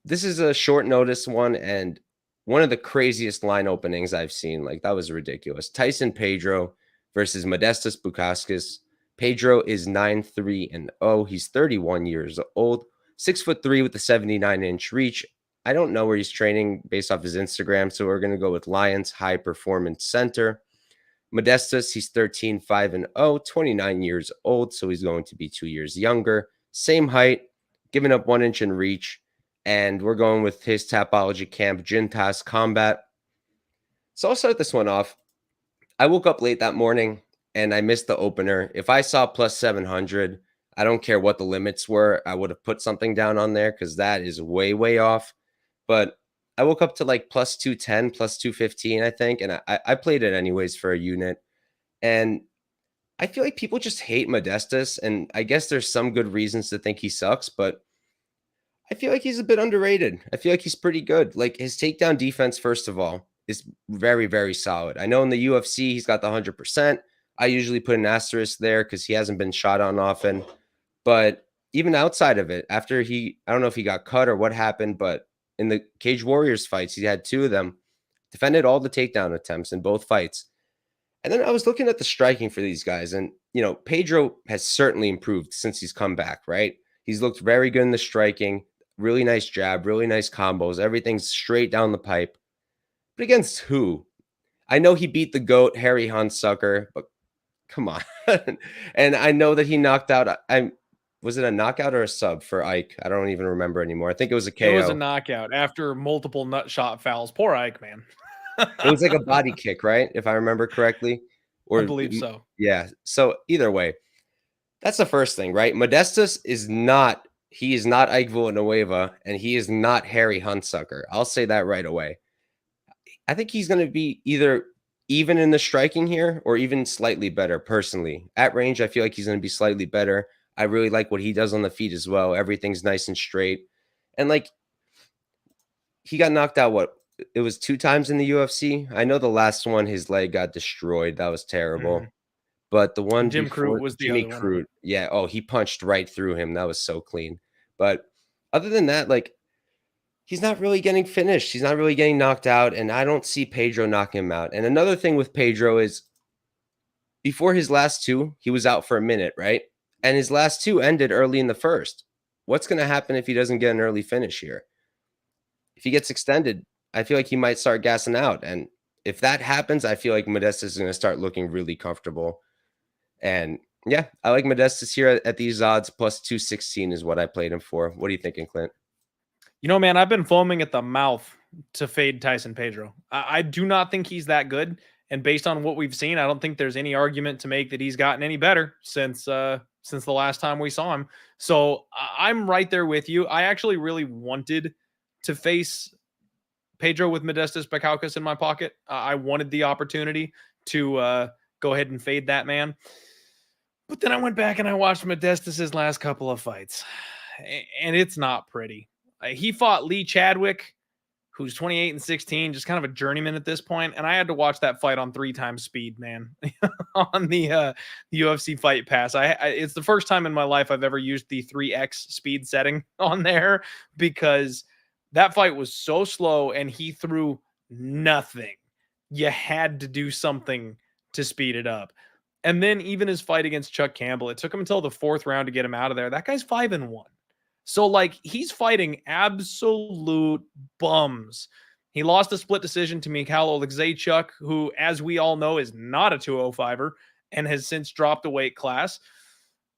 This is a short notice one and one of the craziest line openings I've seen. Like, that was ridiculous. Tyson Pedro versus Mosestas Bukauskas. Pedro is 9-3-0. He's 31 years old, 6'3" with a 79-inch reach. I don't know where he's training based off his Instagram, so we're going to go with Lions High Performance Center. Mosestas, he's 13-5-0, 29 years old, so he's going to be 2 years younger. Same height, giving up 1 inch in reach. And we're going with his Tapology camp, Jintas Combat. So I'll start this one off. I woke up late that morning and I missed the opener. If I saw plus 700, I don't care what the limits were, I would have put something down on there because that is way, way off. But I woke up to like plus 210, plus 215, I think. And I played it anyways for a unit. And I feel like people just hate Mosestas. And I guess there's some good reasons to think he sucks, but I feel like he's a bit underrated. I feel like he's pretty good. Like, his takedown defense, first of all, is very, very solid. I know in the UFC, he's got the 100%. I usually put an asterisk there because he hasn't been shot on often. But even outside of it, after I don't know if he got cut or what happened, but in the Cage Warriors fights, he had 2 of them, defended all the takedown attempts in both fights. And then I was looking at the striking for these guys, and, Pedro has certainly improved since he's come back, right? He's looked very good in the striking. Really nice jab, really nice combos. Everything's straight down the pipe. But against who? I know he beat the GOAT, Harry Hunsucker, but come on. And I know that he knocked out. Was it a knockout or a sub for Ike? I don't even remember anymore. I think it was a KO. It was a knockout after multiple nut shot fouls. Poor Ike, man. It was like a body kick, right? If I remember correctly. I believe so. Yeah. So either way, that's the first thing, right? Mosestas is not. He is not Ike Villanueva, and he is not Harry Hunsucker. I'll say that right away. I think he's going to be either even in the striking here or even slightly better, personally. At range, I feel like he's going to be slightly better. I really like what he does on the feet as well. Everything's nice and straight. And, like, he got knocked out, it was 2 times in the UFC? I know the last one, his leg got destroyed. That was terrible. Mhm. But the one Jim before, Crute was the Jimmy other one. Crute, yeah. Oh, he punched right through him. That was so clean. But other than that, like, he's not really getting finished. He's not really getting knocked out, and I don't see Pedro knocking him out. And another thing with Pedro is before his last 2, he was out for a minute, right? And his last 2 ended early in the first. What's going to happen if he doesn't get an early finish here? If he gets extended, I feel like he might start gassing out. And if that happens, I feel like Mosestas is going to start looking really comfortable. And yeah, I like Mosestas here at these odds. Plus 216 is what I played him for. What are you thinking, Clint? Man, I've been foaming at the mouth to fade Tyson Pedro. I do not think he's that good. And based on what we've seen, I don't think there's any argument to make that he's gotten any better since the last time we saw him. So I'm right there with you. I actually really wanted to face Pedro with Mosestas Bukauskas in my pocket. I wanted the opportunity to go ahead and fade that man. But then I went back and I watched Mosestas' last couple of fights, and it's not pretty. He fought Lee Chadwick, who's 28-16, just kind of a journeyman at this point. And I had to watch that fight on 3 times speed, man, on the UFC Fight Pass. It's the first time in my life I've ever used the 3x speed setting on there because that fight was so slow and he threw nothing. You had to do something to speed it up. And then even his fight against Chuck Campbell, it took him until the 4th round to get him out of there. That guy's 5-1. So, like, he's fighting absolute bums. He lost a split decision to Mikhail Oleksiejczuk, who, as we all know, is not a 205er and has since dropped a weight class.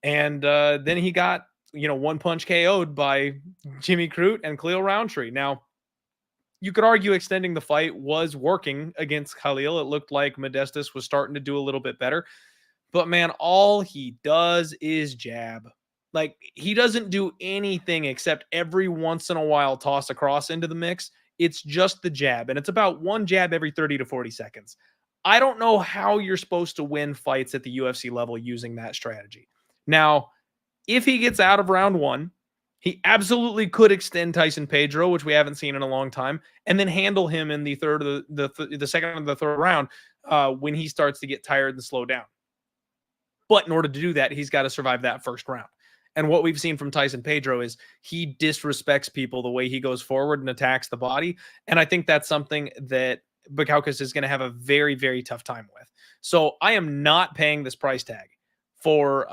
And then he got, 1-punch KO'd by Jimmy Crute and Khalil Roundtree. Now, you could argue extending the fight was working against Khalil. It looked like Mosestas was starting to do a little bit better. But, man, all he does is jab. Like, he doesn't do anything except every once in a while toss a cross into the mix. It's just the jab, and it's about 1 jab every 30 to 40 seconds. I don't know how you're supposed to win fights at the UFC level using that strategy. Now, if he gets out of round 1, he absolutely could extend Tyson Pedro, which we haven't seen in a long time, and then handle him in the second or the 3rd round when he starts to get tired and slow down. But in order to do that, he's got to survive that 1st round. And what we've seen from Tyson Pedro is he disrespects people the way he goes forward and attacks the body. And I think that's something that Bukauskas is going to have a very, very tough time with. So I am not paying this price tag for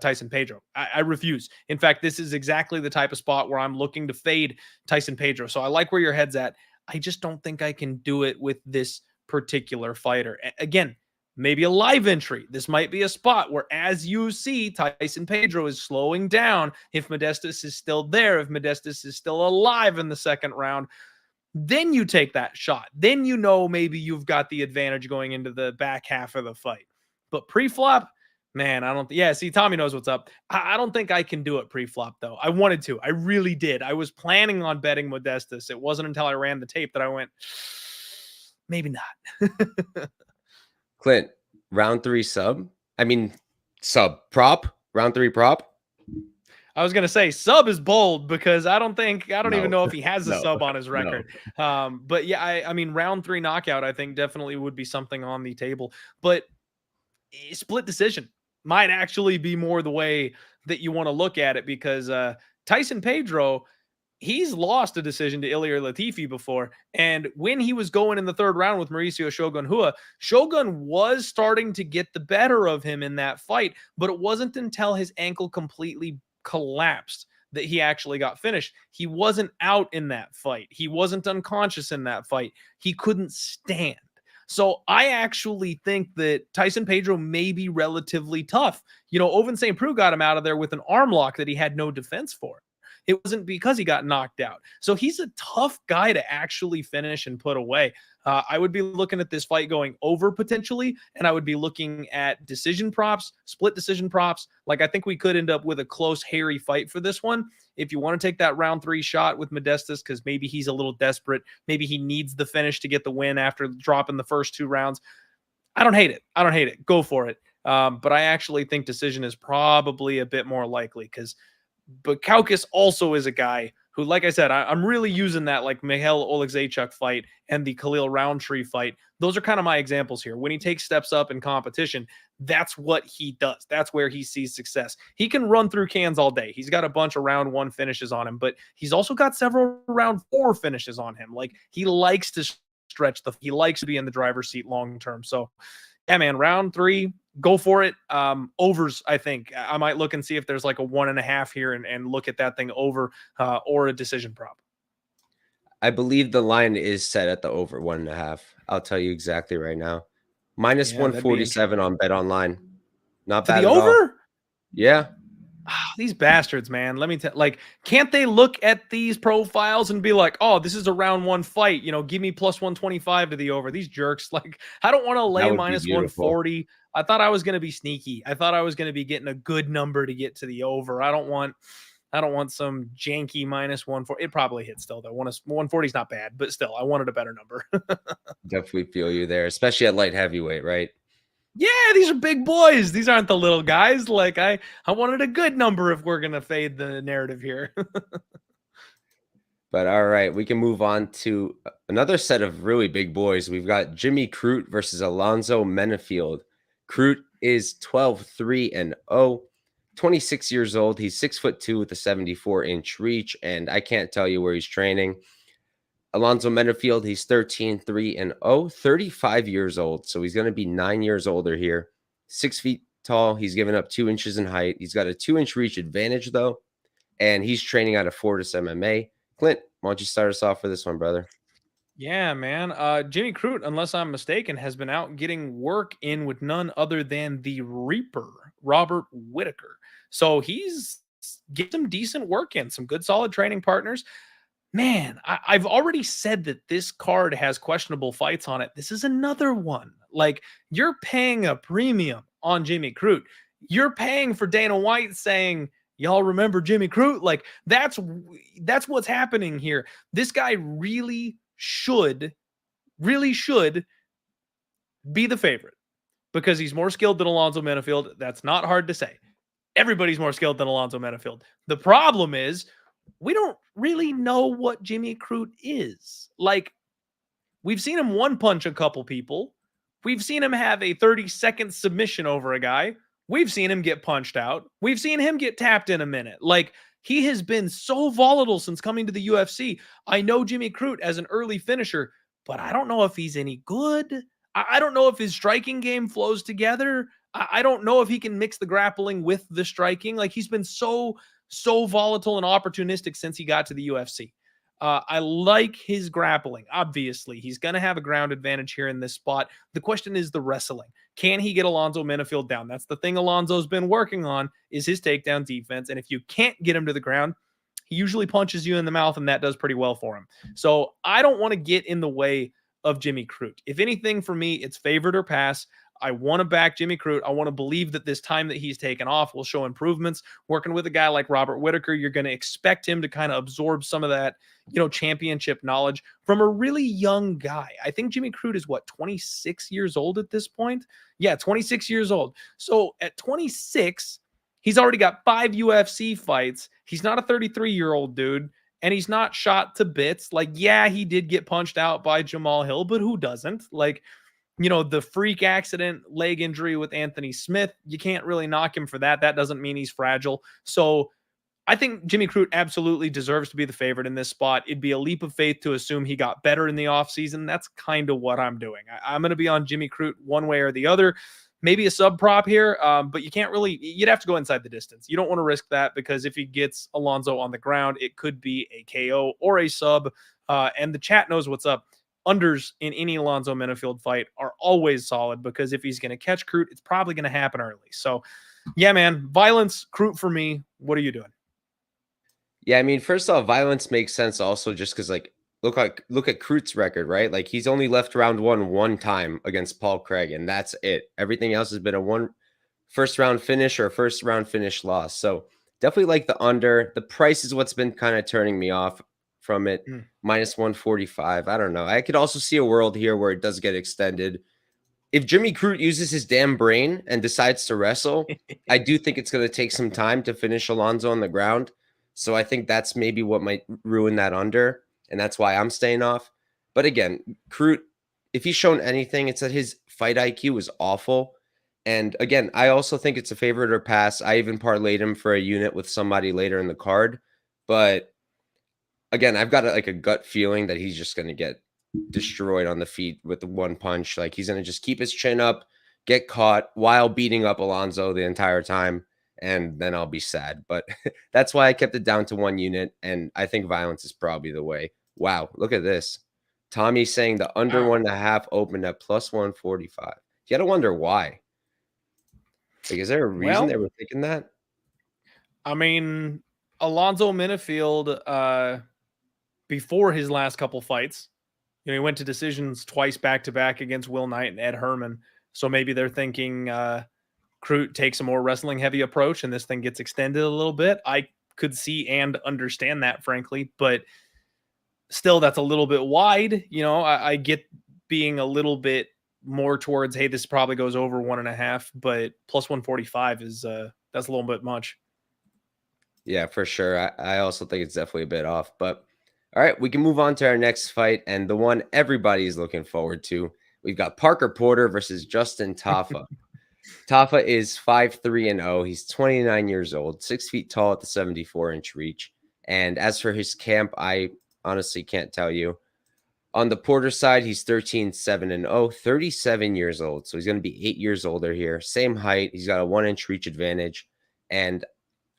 Tyson Pedro. I refuse. In fact, this is exactly the type of spot where I'm looking to fade Tyson Pedro. So I like where your head's at. I just don't think I can do it with this particular fighter. Again, maybe a live entry. This might be a spot where, as you see, Tyson Pedro is slowing down. If Mosestas is still there, if Mosestas is still alive in the second round, then you take that shot. Then you know maybe you've got the advantage going into the back half of the fight. But pre-flop, man, I don't. Yeah, see, Tommy knows what's up. I don't think I can do it pre-flop, though. I wanted to. I really did. I was planning on betting Mosestas. It wasn't until I ran the tape that I went, maybe not. Clint, round 3 sub. I mean, sub prop. Round 3 prop. I was gonna say sub is bold because I don't even know if he has a sub on his record. No. But yeah, I mean, round 3 knockout, I think definitely would be something on the table. But split decision might actually be more the way that you want to look at it, because Tyson Pedro, he's lost a decision to Ilir Latifi before. And when he was going in the third round with Mauricio Shogun Rua, Shogun was starting to get the better of him in that fight, but it wasn't until his ankle completely collapsed that he actually got finished. He wasn't out in that fight. He wasn't unconscious in that fight. He couldn't stand. So I actually think that Tyson Pedro may be relatively tough. You know, Ovince St. Preux got him out of there with an arm lock that he had no defense for. It wasn't because he got knocked out. So he's a tough guy to actually finish and put away. I would be looking at this fight going over potentially, and I would be looking at decision props, split decision props. Like, I think we could end up with a close, hairy fight for this one. If you want to take that round 3 shot with Mosestas, because maybe he's a little desperate, maybe he needs the finish to get the win after dropping the first 2 rounds. I don't hate it. Go for it. But I actually think decision is probably a bit more likely, because Bukauskas also is a guy who, like I said, I'm really using that like Mikhail Oleksiejczuk fight and the Khalil Roundtree fight. Those are kind of my examples here. When he takes steps up in competition, that's what he does. That's where he sees success. He can run through cans all day. He's got a bunch of round 1 finishes on him, but he's also got several round 4 finishes on him. Like, he likes to stretch he likes to be in the driver's seat long term. So yeah, man, round 3, go for it. Overs, I think. I might look and see if there's like a 1.5 here and look at that thing over, or a decision prop. I believe the line is set at the over 1.5. I'll tell you exactly right now. Minus 147 on Bet Online. Not bad at all. Over? Yeah. These bastards, man. Let me tell, like, can't they look at these profiles and be like, oh, this is a round 1 fight, you know, give me plus 125 to the over. These jerks, like, I don't want to lay minus 140. I thought I was going to be sneaky. I thought I was going to be getting a good number to get to the over. I don't want some janky minus 140. It probably hits still, though. 140 is not bad, but still, I wanted a better number. Definitely feel you there, especially at light heavyweight, right? Yeah, these are big boys. These aren't the little guys. Like, I wanted a good number if we're going to fade the narrative here. But all right, we can move on to another set of really big boys. We've got Jimmy Crute versus Alonzo Menifield. Crute is 12-3-0, 26 years old. He's 6'2" with a 74-inch reach, and I can't tell you where he's training. Alonzo Menifield, he's 13-3-0, 35 years old. So he's going to be 9 years older here. 6 feet tall. He's given up 2 inches in height. He's got a 2-inch reach advantage, though. And he's training out of Fortis MMA. Clint, why don't you start us off for this one, brother? Yeah, man. Jimmy Crute, unless I'm mistaken, has been out getting work in with none other than the Reaper, Robert Whitaker. So he's getting some decent work in, some good solid training partners. Man, I've already said that this card has questionable fights on it. This is another one. Like, you're paying a premium on Jimmy Crute. You're paying for Dana White saying, y'all remember Jimmy Crute? Like, that's what's happening here. This guy really should be the favorite because he's more skilled than Alonzo Menifield. That's not hard to say. Everybody's more skilled than Alonzo Menifield. The problem is, we don't really know what Jimmy Crute is. Like, we've seen him one punch a couple people. We've seen him have a 30-second submission over a guy. We've seen him get punched out. We've seen him get tapped in a minute. Like, he has been so volatile since coming to the UFC. I know Jimmy Crute as an early finisher, but I don't know if he's any good. I don't know if his striking game flows together. I don't know if he can mix the grappling with the striking. Like, he's been so volatile and opportunistic since he got to the UFC. I like his grappling. Obviously, he's going to have a ground advantage here in this spot. The question is the wrestling. Can he get Alonzo Menifield down? That's the thing Alonzo's been working on, is his takedown defense. And if you can't get him to the ground, he usually punches you in the mouth, and that does pretty well for him. So I don't want to get in the way of Jimmy Crute. If anything, for me, it's favored or pass. I want to back Jimmy Crute. I want to believe that this time that he's taken off will show improvements. Working with a guy like Robert Whitaker, you're going to expect him to kind of absorb some of that, championship knowledge from a really young guy. I think Jimmy Crute is 26 years old at this point? Yeah, 26 years old. So at 26, he's already got 5 UFC fights. He's not a 33-year-old dude, and he's not shot to bits. Like, yeah, he did get punched out by Jamal Hill, but who doesn't? Like, the freak accident leg injury with Anthony Smith, you can't really knock him for that. That doesn't mean he's fragile. So I think Jimmy Crute absolutely deserves to be the favorite in this spot. It'd be a leap of faith to assume he got better in the offseason. That's kind of what I'm doing. I'm going to be on Jimmy Crute one way or the other. Maybe a sub prop here, but you can't really, you'd have to go inside the distance. You don't want to risk that, because if he gets Alonzo on the ground, it could be a KO or a sub. And the chat knows what's up. Unders in any Alonzo Menifield fight are always solid, because if he's going to catch Crute, it's probably going to happen early. So, yeah, man, violence, Crute for me. What are you doing? Yeah, I mean, first off, violence makes sense also just because, look at Crute's record, right? Like, he's only left round one time against Paul Craig, and that's it. Everything else has been a first round finish or first round finish loss. So definitely like the under. The price is what's been kind of turning me off from it. Minus 145. I don't know. I could also see a world here where it does get extended. If Jimmy Crute uses his damn brain and decides to wrestle, I do think it's going to take some time to finish Alonzo on the ground. So I think that's maybe what might ruin that under, and that's why I'm staying off. But again, Crute, if he's shown anything, it's that his fight IQ is awful. And again, I also think it's a favorite or pass. I even parlayed him for a unit with somebody later in the card. But again, I've got a gut feeling that he's just going to get destroyed on the feet with the one punch. Like, he's going to just keep his chin up, get caught while beating up Alonzo the entire time, and then I'll be sad. But that's why I kept it down to 1 unit, and I think violence is probably the way. Wow, look at this. Tommy saying the under 1.5 opened at plus 145. You got to wonder why. Like, is there a reason they were thinking that? I mean, Alonzo Menifield, before his last couple fights, he went to decisions twice back-to-back against Will Knight and Ed Herman. So maybe they're thinking Crute takes a more wrestling-heavy approach and this thing gets extended a little bit. I could see and understand that, frankly, but still, that's a little bit wide. I get being a little bit more towards, hey, this probably goes over 1.5, but plus 145 is that's a little bit much. Yeah, for sure. I also think it's definitely a bit off, but all right, we can move on to our next fight, and the one everybody's looking forward to. We've got Parker Porter versus Justin Tafa. Tafa is 5-3-0. He's 29 years old, 6 feet tall at the 74-inch reach. And as for his camp, I honestly can't tell you. On the Porter side, he's 13-7-0, 37 years old. So he's going to be 8 years older here. Same height. He's got a 1-inch reach advantage. And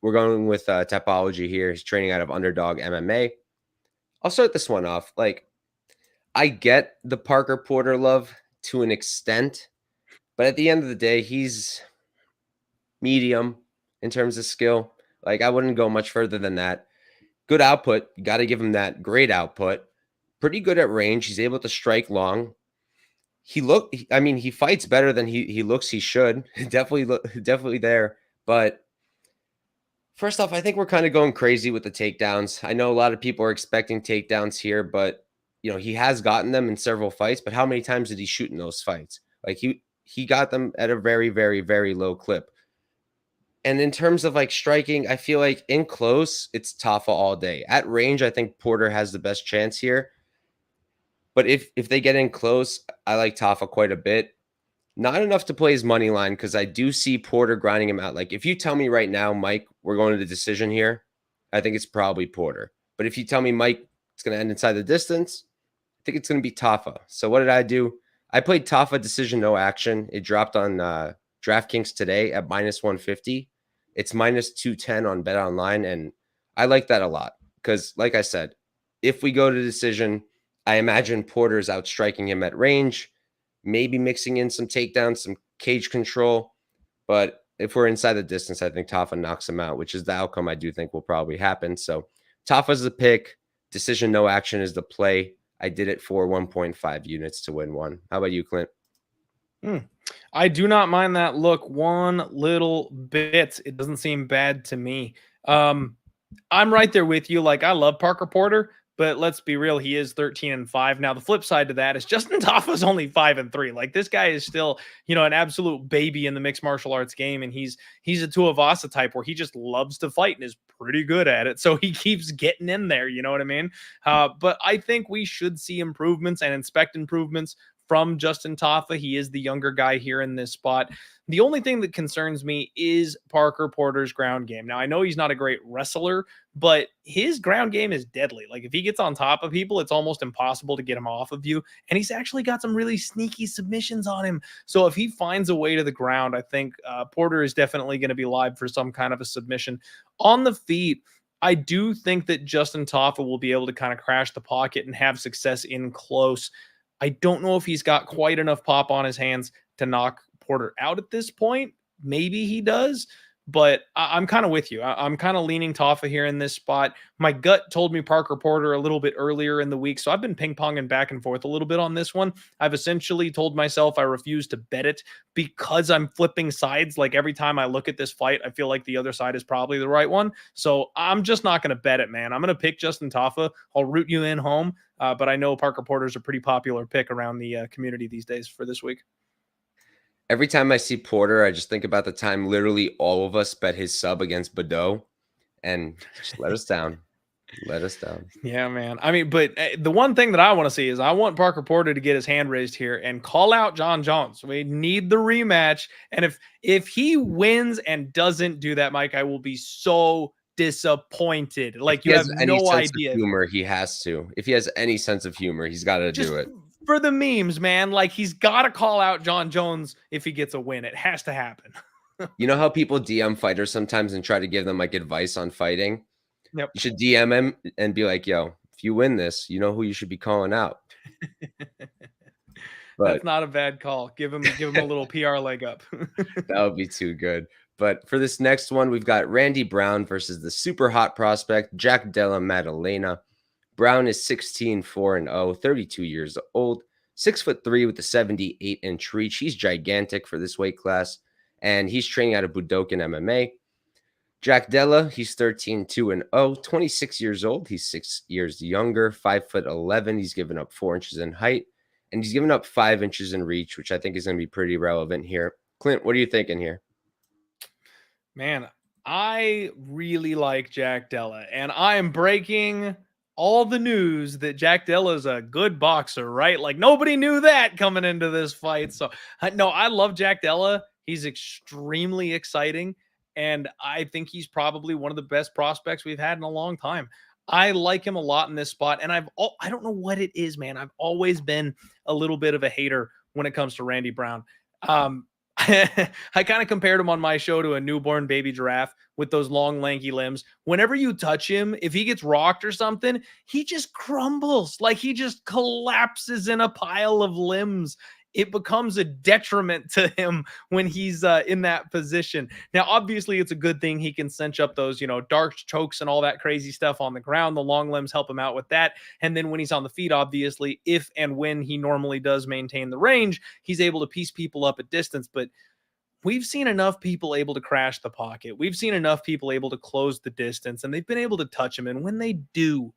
we're going with Tapology here. He's training out of Underdog MMA. I'll start this one off. Like, I get the Parker Porter love to an extent, but at the end of the day, he's medium in terms of skill. Like, I wouldn't go much further than that. Good output. You got to give him that. Great output. Pretty good at range. He's able to strike long. He fights better than he looks he should. Definitely there. But first off, I think we're kind of going crazy with the takedowns. I know a lot of people are expecting takedowns here, but he has gotten them in several fights. But how many times did he shoot in those fights? Like, he got them at a very, very, very low clip. And in terms of striking, I feel like in close, it's Tafa all day. At range, I think Porter has the best chance here. But if they get in close, I like Tafa quite a bit. Not enough to play his money line because I do see Porter grinding him out. Like if you tell me right now, Mike, we're going to the decision here, I think it's probably Porter. But if you tell me, Mike, it's going to end inside the distance, I think it's going to be Tafa. So what did I do? I played Tafa decision, no action. It dropped on DraftKings today at -150. It's -210 on Bet Online, and I like that a lot because, like I said, if we go to decision, I imagine Porter's outstriking him at range, maybe mixing in some takedowns, some cage control. But if we're inside the distance, I think Tafa knocks him out, which is the outcome I do think will probably happen. So Tafa's the pick. Decision, no action is the play. I did it for 1.5 units to win one. How about you, Clint? I do not mind that look one little bit. It doesn't seem bad to me. I'm right there with you. Like, I love Parker Porter, but let's be real, he is 13-5. Now, the flip side to that is Justin Tafa's only 5-3. Like, this guy is still, an absolute baby in the mixed martial arts game, and he's a Tukhugov type where he just loves to fight and is pretty good at it. So he keeps getting in there, you know what I mean? But I think we should see improvements and inspect improvements from Justin Tafa. He is the younger guy here in this spot. The only thing that concerns me is Parker Porter's ground game. Now, I know he's not a great wrestler, but his ground game is deadly. Like, if he gets on top of people, it's almost impossible to get him off of you. And he's actually got some really sneaky submissions on him. So if he finds a way to the ground, I think Porter is definitely going to be live for some kind of a submission. On the feet, I do think that Justin Tafa will be able to kind of crash the pocket and have success in close. I don't know if he's got quite enough pop on his hands to knock Porter out at this point. Maybe he does, but I'm kind of with you. I'm kind of leaning Tafa here in this spot. My gut told me Parker Porter a little bit earlier in the week, so I've been ping-ponging back and forth a little bit on this one. I've essentially told myself I refuse to bet it because I'm flipping sides. Like, every time I look at this fight, I feel like the other side is probably the right one. So I'm just not going to bet it, man. I'm going to pick Justin Tafa. I'll root you in home. But I know Parker Porter's a pretty popular pick around the community these days for this week. Every time I see Porter, I just think about the time literally all of us bet his sub against Bordeaux and just let us down. Let us down. Yeah, man. I mean, but the one thing that I want to see is I want Parker Porter to get his hand raised here and call out John Jones. We need the rematch. And if he wins and doesn't do that, Mike, I will be so disappointed. Like, you have no idea. Humor, he has to. If he has any sense of humor, he's got to do it. For the memes, man. Like, he's got to call out John Jones if he gets a win. It has to happen. You know how people DM fighters sometimes and try to give them like advice on fighting? Yep. You should DM him and be like, yo, if you win this, you know who you should be calling out. But that's not a bad call. Give him a little PR leg up. That would be too good. But for this next one, we've got Randy Brown versus the super hot prospect, Jack Della Maddalena. Brown is 16-4-0, 32 years old, 6'3" with a 78-inch reach. He's gigantic for this weight class, and he's training out of Budokan MMA. Jack Della, he's 13-2-0, 26 years old. He's 6 years younger, 5'11". He's given up 4 inches in height, and he's given up 5 inches in reach, which I think is going to be pretty relevant here. Clint, what are you thinking here? Man, I really like Jack Della, and I am breaking all the news that Jack Della is a good boxer, right? Like, nobody knew that coming into this fight. So, no, I love Jack Della. He's extremely exciting, and I think he's probably one of the best prospects we've had in a long time. I like him a lot in this spot, and I don't know what it is, man. I've always been a little bit of a hater when it comes to Randy Brown. I kind of compared him on my show to a newborn baby giraffe with those long, lanky limbs. Whenever you touch him, if he gets rocked or something, he just crumbles. Like, he just collapses in a pile of limbs. It becomes a detriment to him when he's in that position. Now, obviously, it's a good thing he can cinch up those, dark chokes and all that crazy stuff on the ground. The long limbs help him out with that. And then when he's on the feet, obviously, if and when he normally does maintain the range, he's able to piece people up at distance. But we've seen enough people able to crash the pocket. We've seen enough people able to close the distance, and they've been able to touch him. And when they do,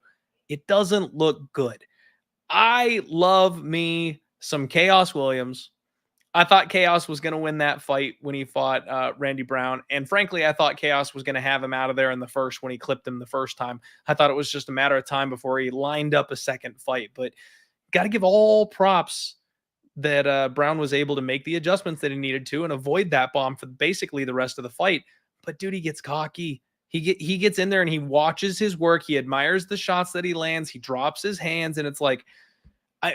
it doesn't look good. I love me some Chaos Williams. I thought Chaos was going to win that fight when he fought Randy Brown. And frankly, I thought Chaos was going to have him out of there in the first when he clipped him the first time. I thought it was just a matter of time before he lined up a second fight. But got to give all props that Brown was able to make the adjustments that he needed to and avoid that bomb for basically the rest of the fight. But dude, he gets cocky. He gets in there and he watches his work. He admires the shots that he lands. He drops his hands, and it's like,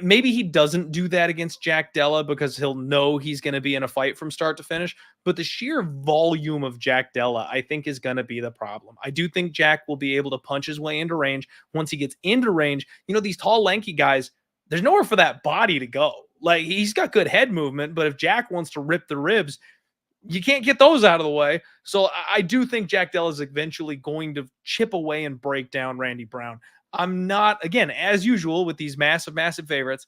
maybe he doesn't do that against Jack Della because he'll know he's going to be in a fight from start to finish. But the sheer volume of Jack Della, I think, is going to be the problem. I do think Jack will be able to punch his way into range. Once he gets into range, these tall, lanky guys, there's nowhere for that body to go. Like, he's got good head movement, but if Jack wants to rip the ribs, you can't get those out of the way. So I do think Jack Della is eventually going to chip away and break down Randy Brown. I'm not, again, as usual with these massive, massive favorites,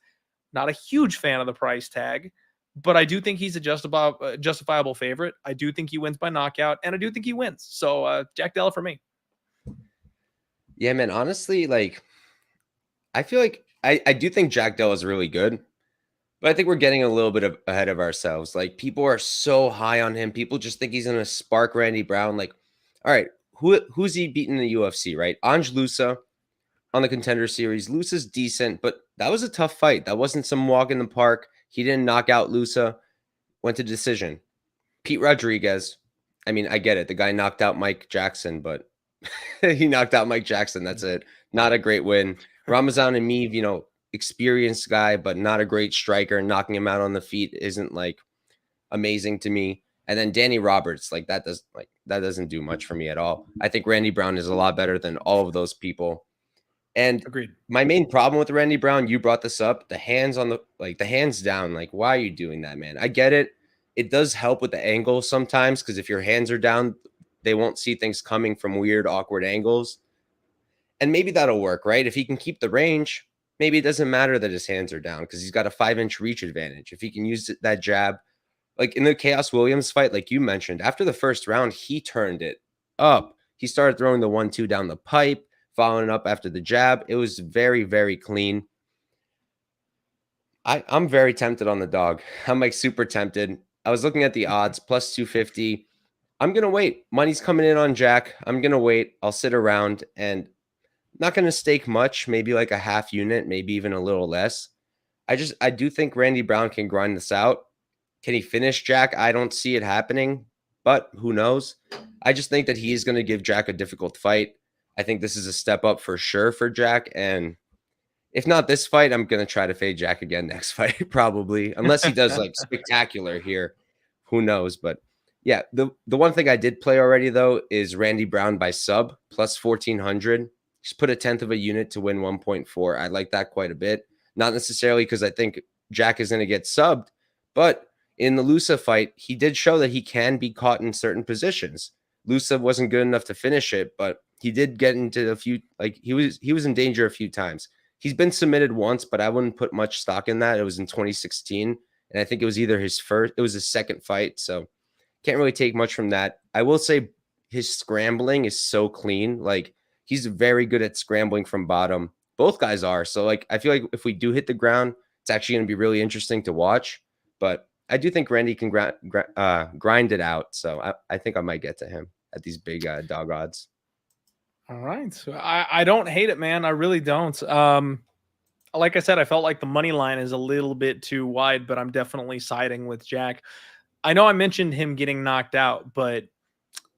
not a huge fan of the price tag, but I do think he's a justifiable favorite. I do think he wins by knockout, and I do think he wins. So Jack Della for me. Yeah, man, honestly, like, I feel like I do think Jack Della is really good. But I think we're getting a little bit ahead of ourselves. Like, people are so high on him. People just think he's going to spark Randy Brown. Like, all right, who's he beating in the UFC, right? Ange Lusa on the Contender Series. Lusa's decent, but that was a tough fight. That wasn't some walk in the park. He didn't knock out Lusa. Went to decision. Pete Rodrigues. I mean, I get it. The guy knocked out Mike Jackson, but he knocked out Mike Jackson. That's it. Not a great win. Ramazan Emeev, experienced guy, but not a great striker. Knocking him out on the feet isn't like amazing to me. And then Danny Roberts, that doesn't do much for me at all. I think Randy Brown is a lot better than all of those people. And agreed. My main problem with Randy Brown, you brought this up, the hands on the hands down. Like, why are you doing that, man? I get it. It does help with the angle sometimes, because if your hands are down, they won't see things coming from weird, awkward angles. And maybe that'll work, right? If he can keep the range, maybe it doesn't matter that his hands are down because he's got a 5-inch reach advantage. If he can use that jab, like in the Chaos Williams fight, like you mentioned, after the first round, he turned it up. He started throwing the 1-2 down the pipe, following up after the jab. It was very, very clean. I'm very tempted on the dog. I'm like super tempted. I was looking at the odds, plus 250. I'm going to wait. Money's coming in on Jack. I'm going to wait. I'll sit around and not going to stake much, maybe like a half unit, maybe even a little less. I do think Randy Brown can grind this out. Can he finish Jack? I don't see it happening, but who knows? I just think that he is going to give Jack a difficult fight. I think this is a step up for sure for Jack. And if not this fight, I'm going to try to fade Jack again next fight, probably, unless he does like spectacular here. Who knows? But yeah, the one thing I did play already, though, is Randy Brown by sub plus 1,400. Just put a tenth of a unit to win 1.4. I like that quite a bit. Not necessarily because I think Jack is going to get subbed, but in the Lusa fight, he did show that he can be caught in certain positions. Lusa wasn't good enough to finish it, but he did get into a few, like he was in danger a few times. He's been submitted once, but I wouldn't put much stock in that. It was in 2016, and I think it was either his second fight, so can't really take much from that. I will say his scrambling is so clean. Like, he's very good at scrambling from bottom. Both guys are. So, like, I feel like if we do hit the ground, it's actually going to be really interesting to watch. But I do think Randy can grind it out. So I think I might get to him at these big dog odds. All right. So I don't hate it, man. I really don't. Like I said, I felt like the money line is a little bit too wide, but I'm definitely siding with Jack. I know I mentioned him getting knocked out, but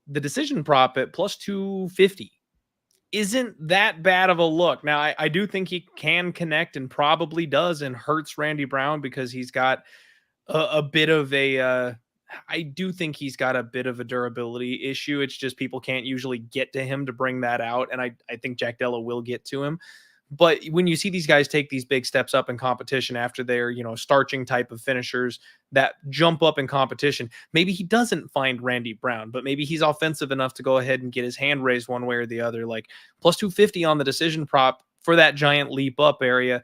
the decision prop at plus 250 isn't that bad of a look. Now, I do think he can connect and probably does and hurts Randy Brown because he's got a bit of a I do think he's got a bit of a durability issue. It's just people can't usually get to him to bring that out. And I think Jack Della will get to him. But when you see these guys take these big steps up in competition after they're, starching type of finishers that jump up in competition, maybe he doesn't find Randy Brown, but maybe he's offensive enough to go ahead and get his hand raised one way or the other. Like plus 250 on the decision prop for that giant leap up area.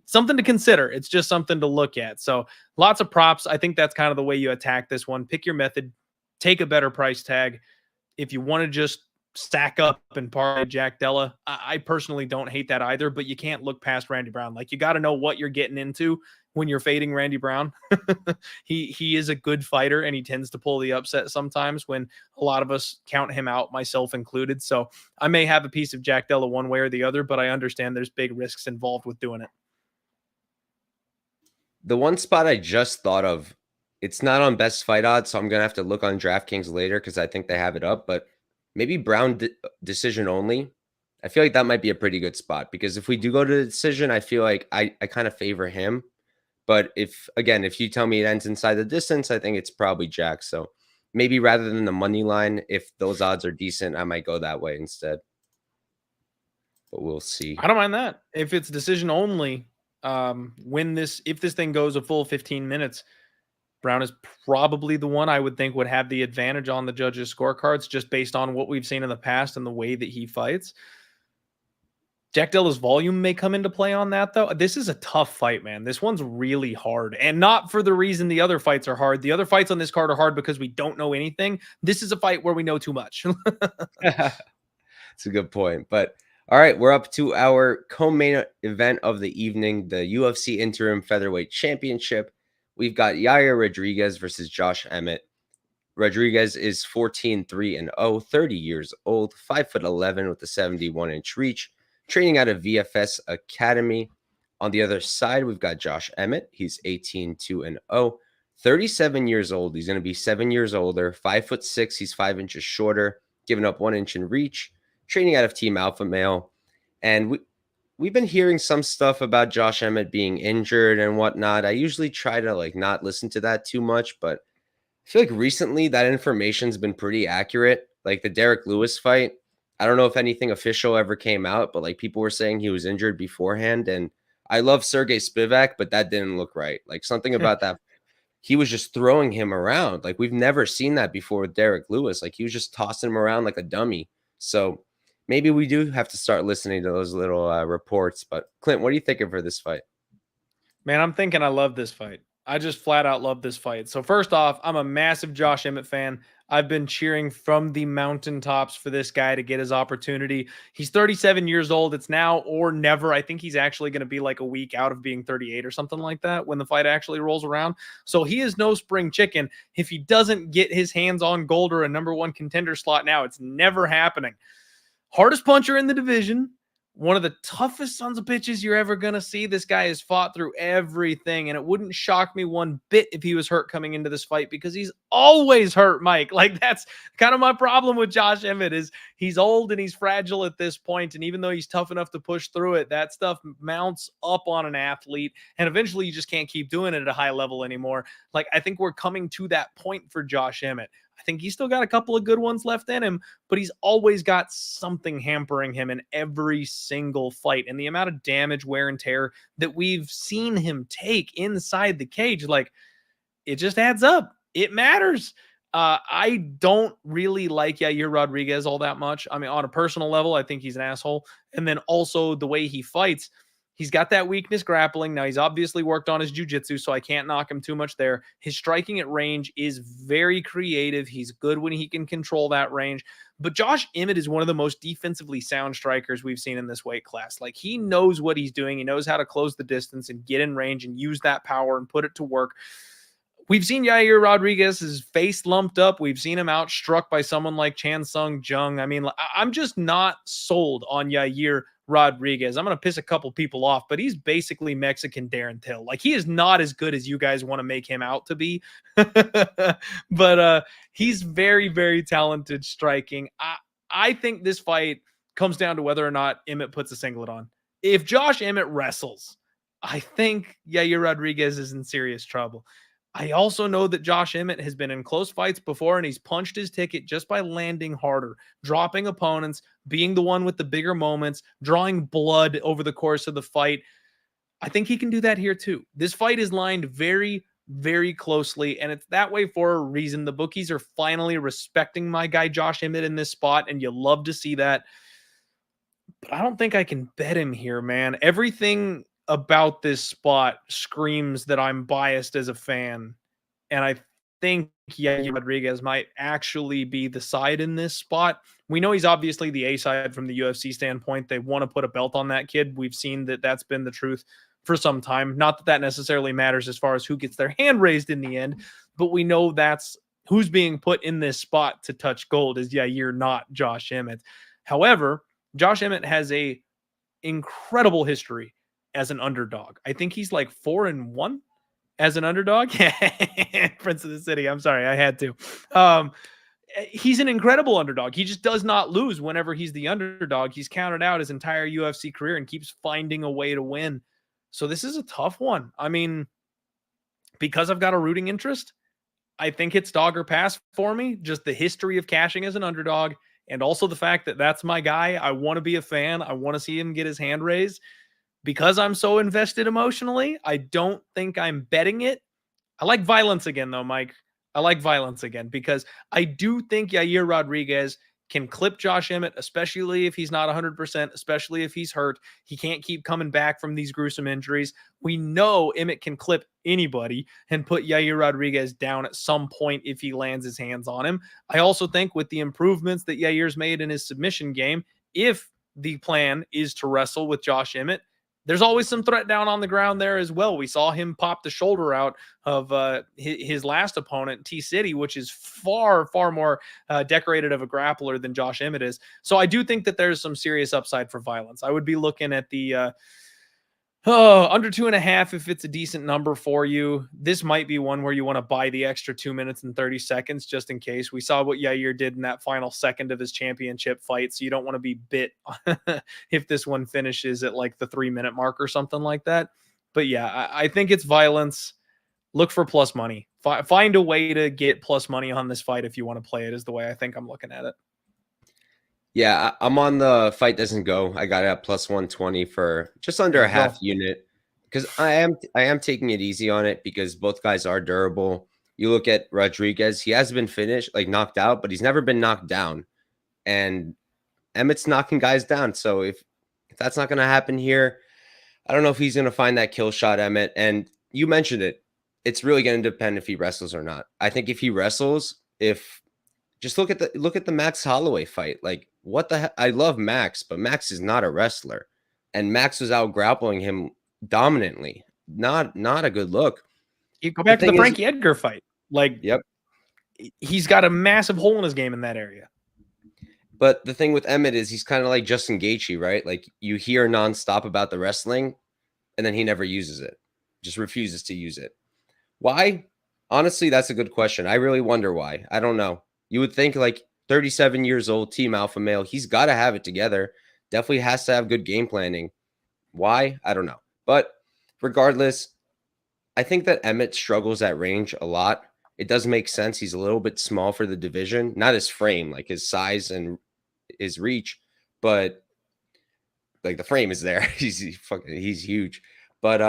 Something to consider. It's just something to look at. So lots of props. I think that's kind of the way you attack this one. Pick your method, take a better price tag. If you want to just stack up and parlay Jack Della, I personally don't hate that either, but you can't look past Randy Brown. Like, you got to know what you're getting into when you're fading Randy Brown. He is a good fighter, and he tends to pull the upset sometimes when a lot of us count him out, myself included. So I may have a piece of Jack Della one way or the other, but I understand there's big risks involved with doing it. The one spot I just thought of, it's not on best fight odds, so I'm gonna have to look on DraftKings later because I think they have it up. But maybe Brown decision only. I feel like that might be a pretty good spot because if we do go to the decision, I feel like I kind of favor him. But if you tell me it ends inside the distance, I think it's probably Jack. So maybe rather than the money line, if those odds are decent, I might go that way instead. But we'll see. I don't mind that. If it's decision only, if this thing goes a full 15 minutes, Brown is probably the one I would think would have the advantage on the judges' scorecards just based on what we've seen in the past and the way that he fights. Jack Della's volume may come into play on that, though. This is a tough fight, man. This one's really hard, and not for the reason the other fights are hard. The other fights on this card are hard because we don't know anything. This is a fight where we know too much. It's a good point. But all right, we're up to our co-main event of the evening, the UFC Interim Featherweight Championship. We've got Yair Rodrigues versus Josh Emmett. Rodrigues is 14-3-0, 30 years old, 5'11" with a 71-inch reach, training out of VFS Academy. On the other side, we've got Josh Emmett. He's 18-2-0, 37 years old. He's going to be 7 years older, 5'6". He's 5 inches shorter, giving up 1 inch in reach, training out of Team Alpha Male. And we've been hearing some stuff about Josh Emmett being injured and whatnot. I usually try to not listen to that too much, but I feel like recently that information's been pretty accurate. Like the Derek Lewis fight, I don't know if anything official ever came out, but people were saying he was injured beforehand. And I love Sergey Spivak, but that didn't look right. Something about that, he was just throwing him around. We've never seen that before with Derek Lewis. He was just tossing him around like a dummy. So maybe we do have to start listening to those little reports. But Clint, what are you thinking for this fight? Man, I'm thinking I love this fight. I just flat out love this fight. So first off, I'm a massive Josh Emmett fan. I've been cheering from the mountaintops for this guy to get his opportunity. He's 37 years old. It's now or never. I think he's actually going to be a week out of being 38 or something like that when the fight actually rolls around. So he is no spring chicken. If he doesn't get his hands on gold or a #1 contender slot now, it's never happening. Hardest puncher in the division. One of the toughest sons of bitches you're ever going to see. This guy has fought through everything, and it wouldn't shock me one bit if he was hurt coming into this fight because he's always hurt, Mike. That's kind of my problem with Josh Emmett is he's old and he's fragile at this point, and even though he's tough enough to push through it, that stuff mounts up on an athlete, and eventually you just can't keep doing it at a high level anymore. I think we're coming to that point for Josh Emmett. I think he's still got a couple of good ones left in him, but he's always got something hampering him in every single fight. And the amount of damage, wear, and tear that we've seen him take inside the cage, it just adds up. It matters. I don't really like Yair Rodrigues all that much. I mean, on a personal level, I think he's an asshole. And then also the way he fights, he's got that weakness grappling. Now, he's obviously worked on his jiu-jitsu, so I can't knock him too much there. His striking at range is very creative. He's good when he can control that range. But Josh Emmett is one of the most defensively sound strikers we've seen in this weight class. He knows what he's doing. He knows how to close the distance and get in range and use that power and put it to work. We've seen Yair Rodrigues' face lumped up. We've seen him outstruck by someone like Chan Sung Jung. I mean, I'm just not sold on Yair Rodrigues. I'm going to piss a couple people off, but he's basically Mexican Darren Till. He is not as good as you guys want to make him out to be. But he's very, very talented striking. I think this fight comes down to whether or not Emmett puts a singlet on. If Josh Emmett wrestles, I think Yair Rodrigues is in serious trouble. I also know that Josh Emmett has been in close fights before, and he's punched his ticket just by landing harder, dropping opponents, being the one with the bigger moments, drawing blood over the course of the fight. I think he can do that here too. This fight is lined very, very closely, and it's that way for a reason. The bookies are finally respecting my guy Josh Emmett in this spot, and you love to see that. But I don't think I can bet him here, man. Everything about this spot screams that I'm biased as a fan. And I think Yair Rodrigues might actually be the side in this spot. We know he's obviously the A side from the UFC standpoint. They want to put a belt on that kid. We've seen that that's been the truth for some time. Not that that necessarily matters as far as who gets their hand raised in the end, but we know that's who's being put in this spot to touch gold is Yair, not Josh Emmett. However, Josh Emmett has a incredible history as an underdog. I think he's 4-1 as an underdog. Prince of the City. I'm sorry, I had to. He's an incredible underdog. He just does not lose whenever he's the underdog. He's counted out his entire UFC career and keeps finding a way to win. So this is a tough one. I mean, because I've got a rooting interest, I think it's dog or pass for me. Just the history of cashing as an underdog, and also the fact that that's my guy. I want to be a fan. I want to see him get his hand raised. Because I'm so invested emotionally, I don't think I'm betting it. I like violence again, though, Mike. I like violence again because I do think Yair Rodrigues can clip Josh Emmett, especially if he's not 100%, especially if he's hurt. He can't keep coming back from these gruesome injuries. We know Emmett can clip anybody and put Yair Rodrigues down at some point if he lands his hands on him. I also think with the improvements that Yair's made in his submission game, if the plan is to wrestle with Josh Emmett, there's always some threat down on the ground there as well. We saw him pop the shoulder out of his last opponent, T-City, which is far, far more decorated of a grappler than Josh Emmett is. So I do think that there's some serious upside for violence. I would be looking at the under 2.5 if it's a decent number for you. This might be one where you want to buy the extra 2 minutes and 30 seconds just in case. We saw what Yair did in that final second of his championship fight, so you don't want to be bit if this one finishes at like the 3-minute mark or something like that. But yeah, I think it's violence. Look for plus money. Find a way to get plus money on this fight if you want to play it, is the way I think I'm looking at it. Yeah, I'm on the fight doesn't go. I got it at plus 120 for just under a half unit because I am taking it easy on it because both guys are durable. You look at Rodrigues, he has been finished, like knocked out, but he's never been knocked down. And Emmett's knocking guys down. So if that's not going to happen here, I don't know if he's going to find that kill shot, Emmett. And you mentioned it. It's really going to depend if he wrestles or not. I think if he wrestles, just look at the Max Holloway fight. Like, what the heck? I love Max, but Max is not a wrestler. And Max was out grappling him dominantly. Not a good look. You go back to the Frankie Edgar fight. Like, yep. He's got a massive hole in his game in that area. But the thing with Emmett is he's kind of like Justin Gaethje, right? Like, you hear nonstop about the wrestling, and then he never uses it. Just refuses to use it. Why? Honestly, that's a good question. I really wonder why. I don't know. You would think like 37 years old, team alpha male, he's got to have it together. Definitely has to have good game planning. Why? I don't know. But regardless, I think that Emmett struggles at range a lot. It does make sense. He's a little bit small for the division, not his frame, like his size and his reach, but like the frame is there. He's huge. But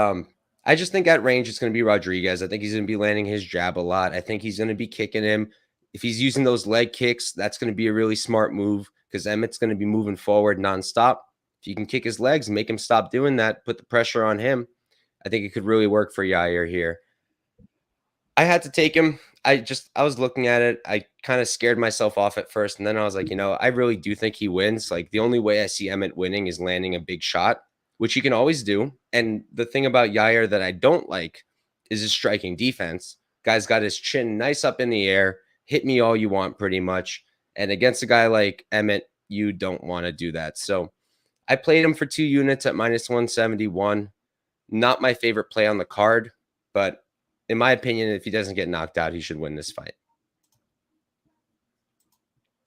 I just think at range it's going to be Rodrigues. I think he's going to be landing his jab a lot. I think he's going to be kicking him. If he's using those leg kicks, that's going to be a really smart move because Emmett's going to be moving forward nonstop. If you can kick his legs, make him stop doing that, put the pressure on him, I think it could really work for Yair here. I had to take him. I was looking at it. I kind of scared myself off at first. And then I was like, I really do think he wins. Like, the only way I see Emmett winning is landing a big shot, which he can always do. And the thing about Yair that I don't like is his striking defense. Guy's got his chin nice up in the air. Hit me all you want, pretty much. And against a guy like Emmett, you don't want to do that. So I played him for 2 units at minus 171. Not my favorite play on the card, but in my opinion, if he doesn't get knocked out, he should win this fight.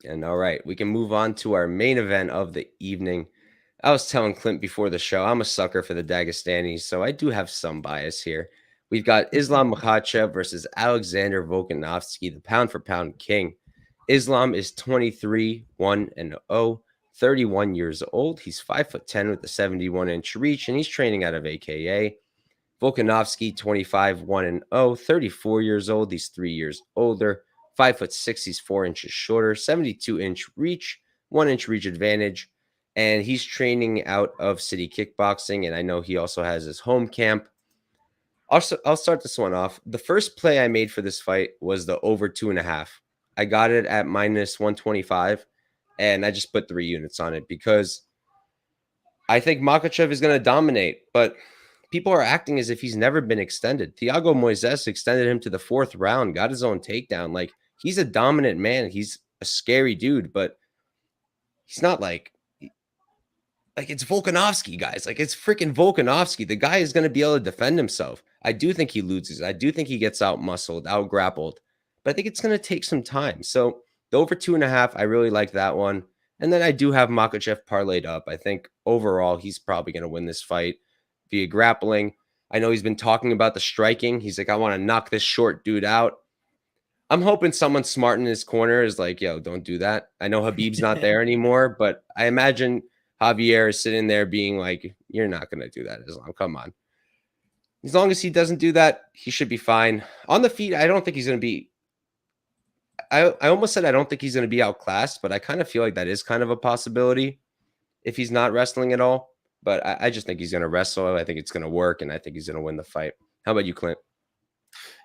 And all right, we can move on to our main event of the evening. I was telling Clint before the show, I'm a sucker for the Dagestanis, so I do have some bias here. We've got Islam Makhachev versus Alexander Volkanovski, the pound-for-pound king. Islam is 23-1-0, 31 years old. He's 5'10" with a 71-inch reach, and he's training out of AKA. Volkanovski, 25-1-0, 34 years old. He's 3 years older, 5'6". He's 4 inches shorter, 72-inch reach, 1-inch reach advantage, and he's training out of City Kickboxing. And I know he also has his home camp. I'll start this one off. The first play I made for this fight was the over 2.5. I got it at minus 125, and I just put 3 units on it because I think Makhachev is going to dominate, but people are acting as if he's never been extended. Thiago Moises extended him to the 4th round, got his own takedown. Like, he's a dominant man. He's a scary dude, but he's not like like it's Volkanovski, guys. Like it's freaking Volkanovski. The guy is going to be able to defend himself. I do think he loses. I do think he gets out muscled, out grappled, but I think it's going to take some time. So the over 2.5, I really like that one. And then I do have Makhachev parlayed up. I think overall he's probably going to win this fight via grappling. I know he's been talking about the striking. He's like, I want to knock this short dude out. I'm hoping someone smart in his corner is like, yo, don't do that. I know Habib's not there anymore, but I imagine Javier is sitting there being like, you're not going to do that, Islam. Come on. As long as he doesn't do that, he should be fine. On the feet, I don't think he's going to be. I almost said I don't think he's going to be outclassed, but I kind of feel like that is kind of a possibility if he's not wrestling at all. But I just think he's going to wrestle. I think it's going to work, and I think he's going to win the fight. How about you, Clint?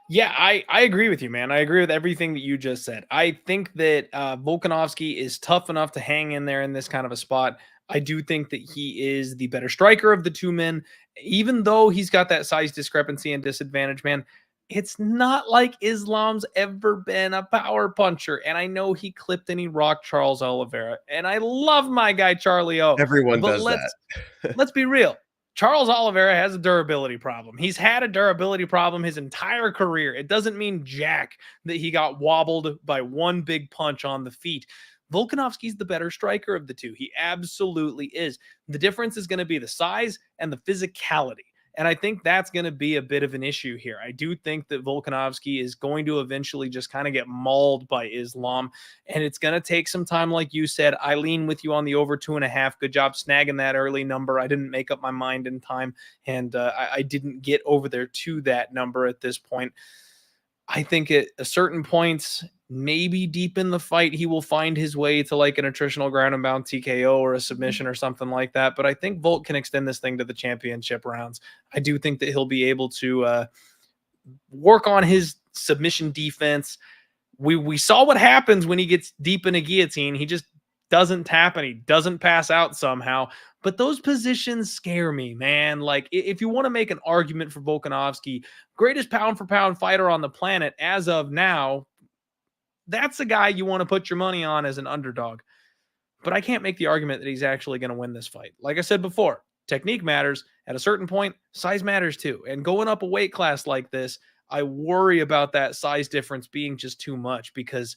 Yeah, I agree with you, man. I agree with everything that you just said. I think that Volkanovski is tough enough to hang in there in this kind of a spot. I do think that he is the better striker of the two men, even though he's got that size discrepancy and disadvantage, man. It's not like Islam's ever been a power puncher. And I know he clipped and he rocked Charles Oliveira. And I love my guy, Charlie O. Everyone But does that. let's be real. Charles Oliveira has a durability problem. He's had a durability problem his entire career. It doesn't mean jack that he got wobbled by one big punch on the feet. Volkanovski's the better striker of the two. He absolutely is. The difference is going to be the size and the physicality. And I think that's going to be a bit of an issue here. I do think that Volkanovski is going to eventually just kind of get mauled by Islam. And it's going to take some time, like you said. I lean with you on the over 2.5. Good job snagging that early number. I didn't make up my mind in time. And I didn't get over there to that number at this point. I think at a certain points, maybe deep in the fight, he will find his way to like an attritional ground and pound TKO or a submission or something like that. But I think Volk can extend this thing to the championship rounds. I do think that he'll be able to work on his submission defense. We saw what happens when he gets deep in a guillotine. He just doesn't tap and he doesn't pass out somehow. But those positions scare me, man. Like, if you want to make an argument for Volkanovski, greatest pound for pound fighter on the planet as of now, that's a guy you want to put your money on as an underdog. But I can't make the argument that he's actually going to win this fight. Like I said before, technique matters. At a certain point, size matters too. And going up a weight class like this, I worry about that size difference being just too much because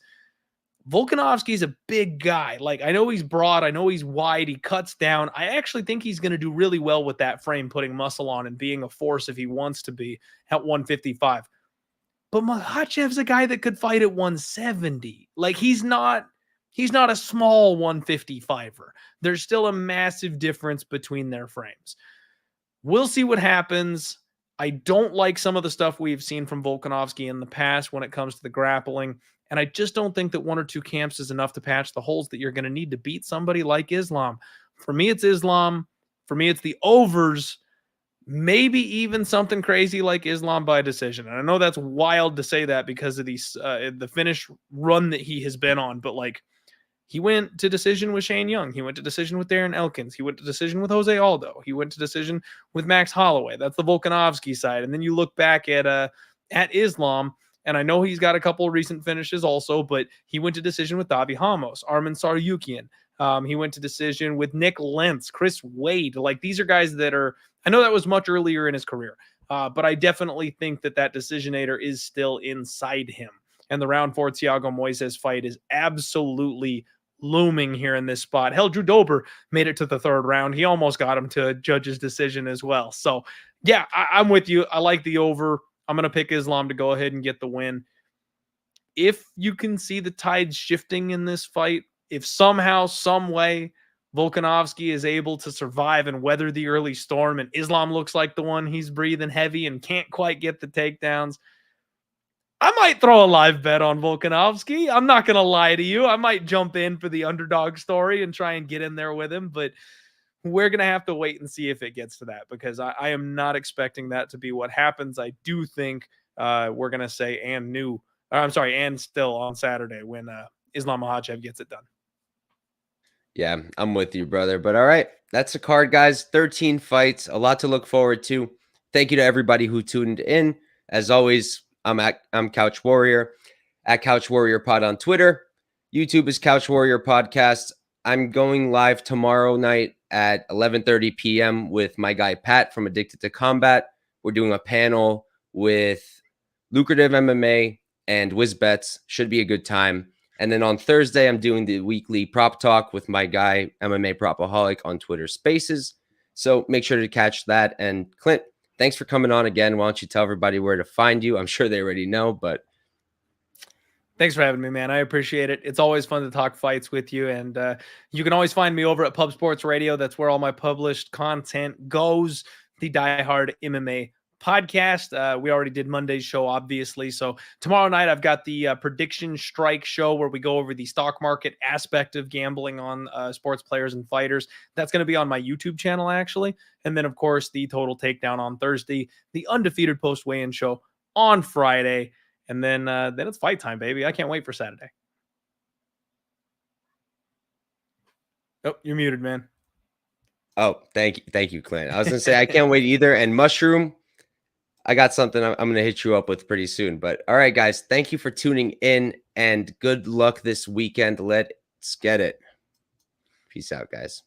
Volkanovski's a big guy. Like, I know he's broad. I know he's wide. He cuts down. I actually think he's going to do really well with that frame, putting muscle on and being a force if he wants to be at 155. But Makhachev's a guy that could fight at 170. Like, he's not a small 155er. There's still a massive difference between their frames. We'll see what happens. I don't like some of the stuff we've seen from Volkanovski in the past when it comes to the grappling. And I just don't think that one or two camps is enough to patch the holes that you're going to need to beat somebody like Islam. For me, it's Islam. For me, it's the overs. Maybe even something crazy like Islam by decision. And I know that's wild to say that because of these the finish run that he has been on. But like, he went to decision with Shane Young. He went to decision with Darren Elkins. He went to decision with Jose Aldo. He went to decision with Max Holloway. That's the Volkanovski side. And then you look back at Islam. And I know he's got a couple of recent finishes also, but he went to decision with Davi Hamos, Arman Saryukian. He went to decision with Nick Lentz, Chris Wade. Like, these are guys that are, I know that was much earlier in his career, but I definitely think that decisionator is still inside him. And the round 4 Thiago Moises fight is absolutely looming here in this spot. Hell, Drew Dober made it to the 3rd round. He almost got him to judge's decision as well. So, yeah, I'm with you. I like the over. I'm going to pick Islam to go ahead and get the win. If you can see the tides shifting in this fight, if somehow, some way, Volkanovski is able to survive and weather the early storm and Islam looks like the one he's breathing heavy and can't quite get the takedowns, I might throw a live bet on Volkanovski. I'm not going to lie to you. I might jump in for the underdog story and try and get in there with him, but we're going to have to wait and see if it gets to that because I am not expecting that to be what happens. I do think we're going to say and still on Saturday when Islam Makhachev gets it done. Yeah, I'm with you, brother. But all right, that's the card, guys. 13 fights, a lot to look forward to. Thank you to everybody who tuned in. As always, I'm Couch Warrior at Couch Warrior Pod on Twitter. YouTube is Couch Warrior Podcast. I'm going live tomorrow night at 11:30 p.m. with my guy Pat from Addicted to Combat. We're doing a panel with Lucrative MMA and WizBets. Should be a good time. And then on Thursday, I'm doing the weekly prop talk with my guy, MMA Propaholic, on Twitter Spaces. So make sure to catch that. And Clint, thanks for coming on again. Why don't you tell everybody where to find you? I'm sure they already know, but thanks for having me, man. I appreciate it. It's always fun to talk fights with you. And you can always find me over at Pub Sports Radio. That's where all my published content goes. The Die Hard MMA podcast. We already did Monday's show, obviously. So tomorrow night, I've got the Prediction Strike show where we go over the stock market aspect of gambling on sports players and fighters. That's going to be on my YouTube channel, actually. And then, of course, the Total Takedown on Thursday, the Undefeated Post Weigh-In show on Friday. And then it's fight time, baby. I can't wait for Saturday. Oh, you're muted, man. Oh, thank you, Clint. I was gonna say I can't wait either. And Mushroom, I got something I'm gonna hit you up with pretty soon. But all right, guys, thank you for tuning in, and good luck this weekend. Let's get it. Peace out, guys.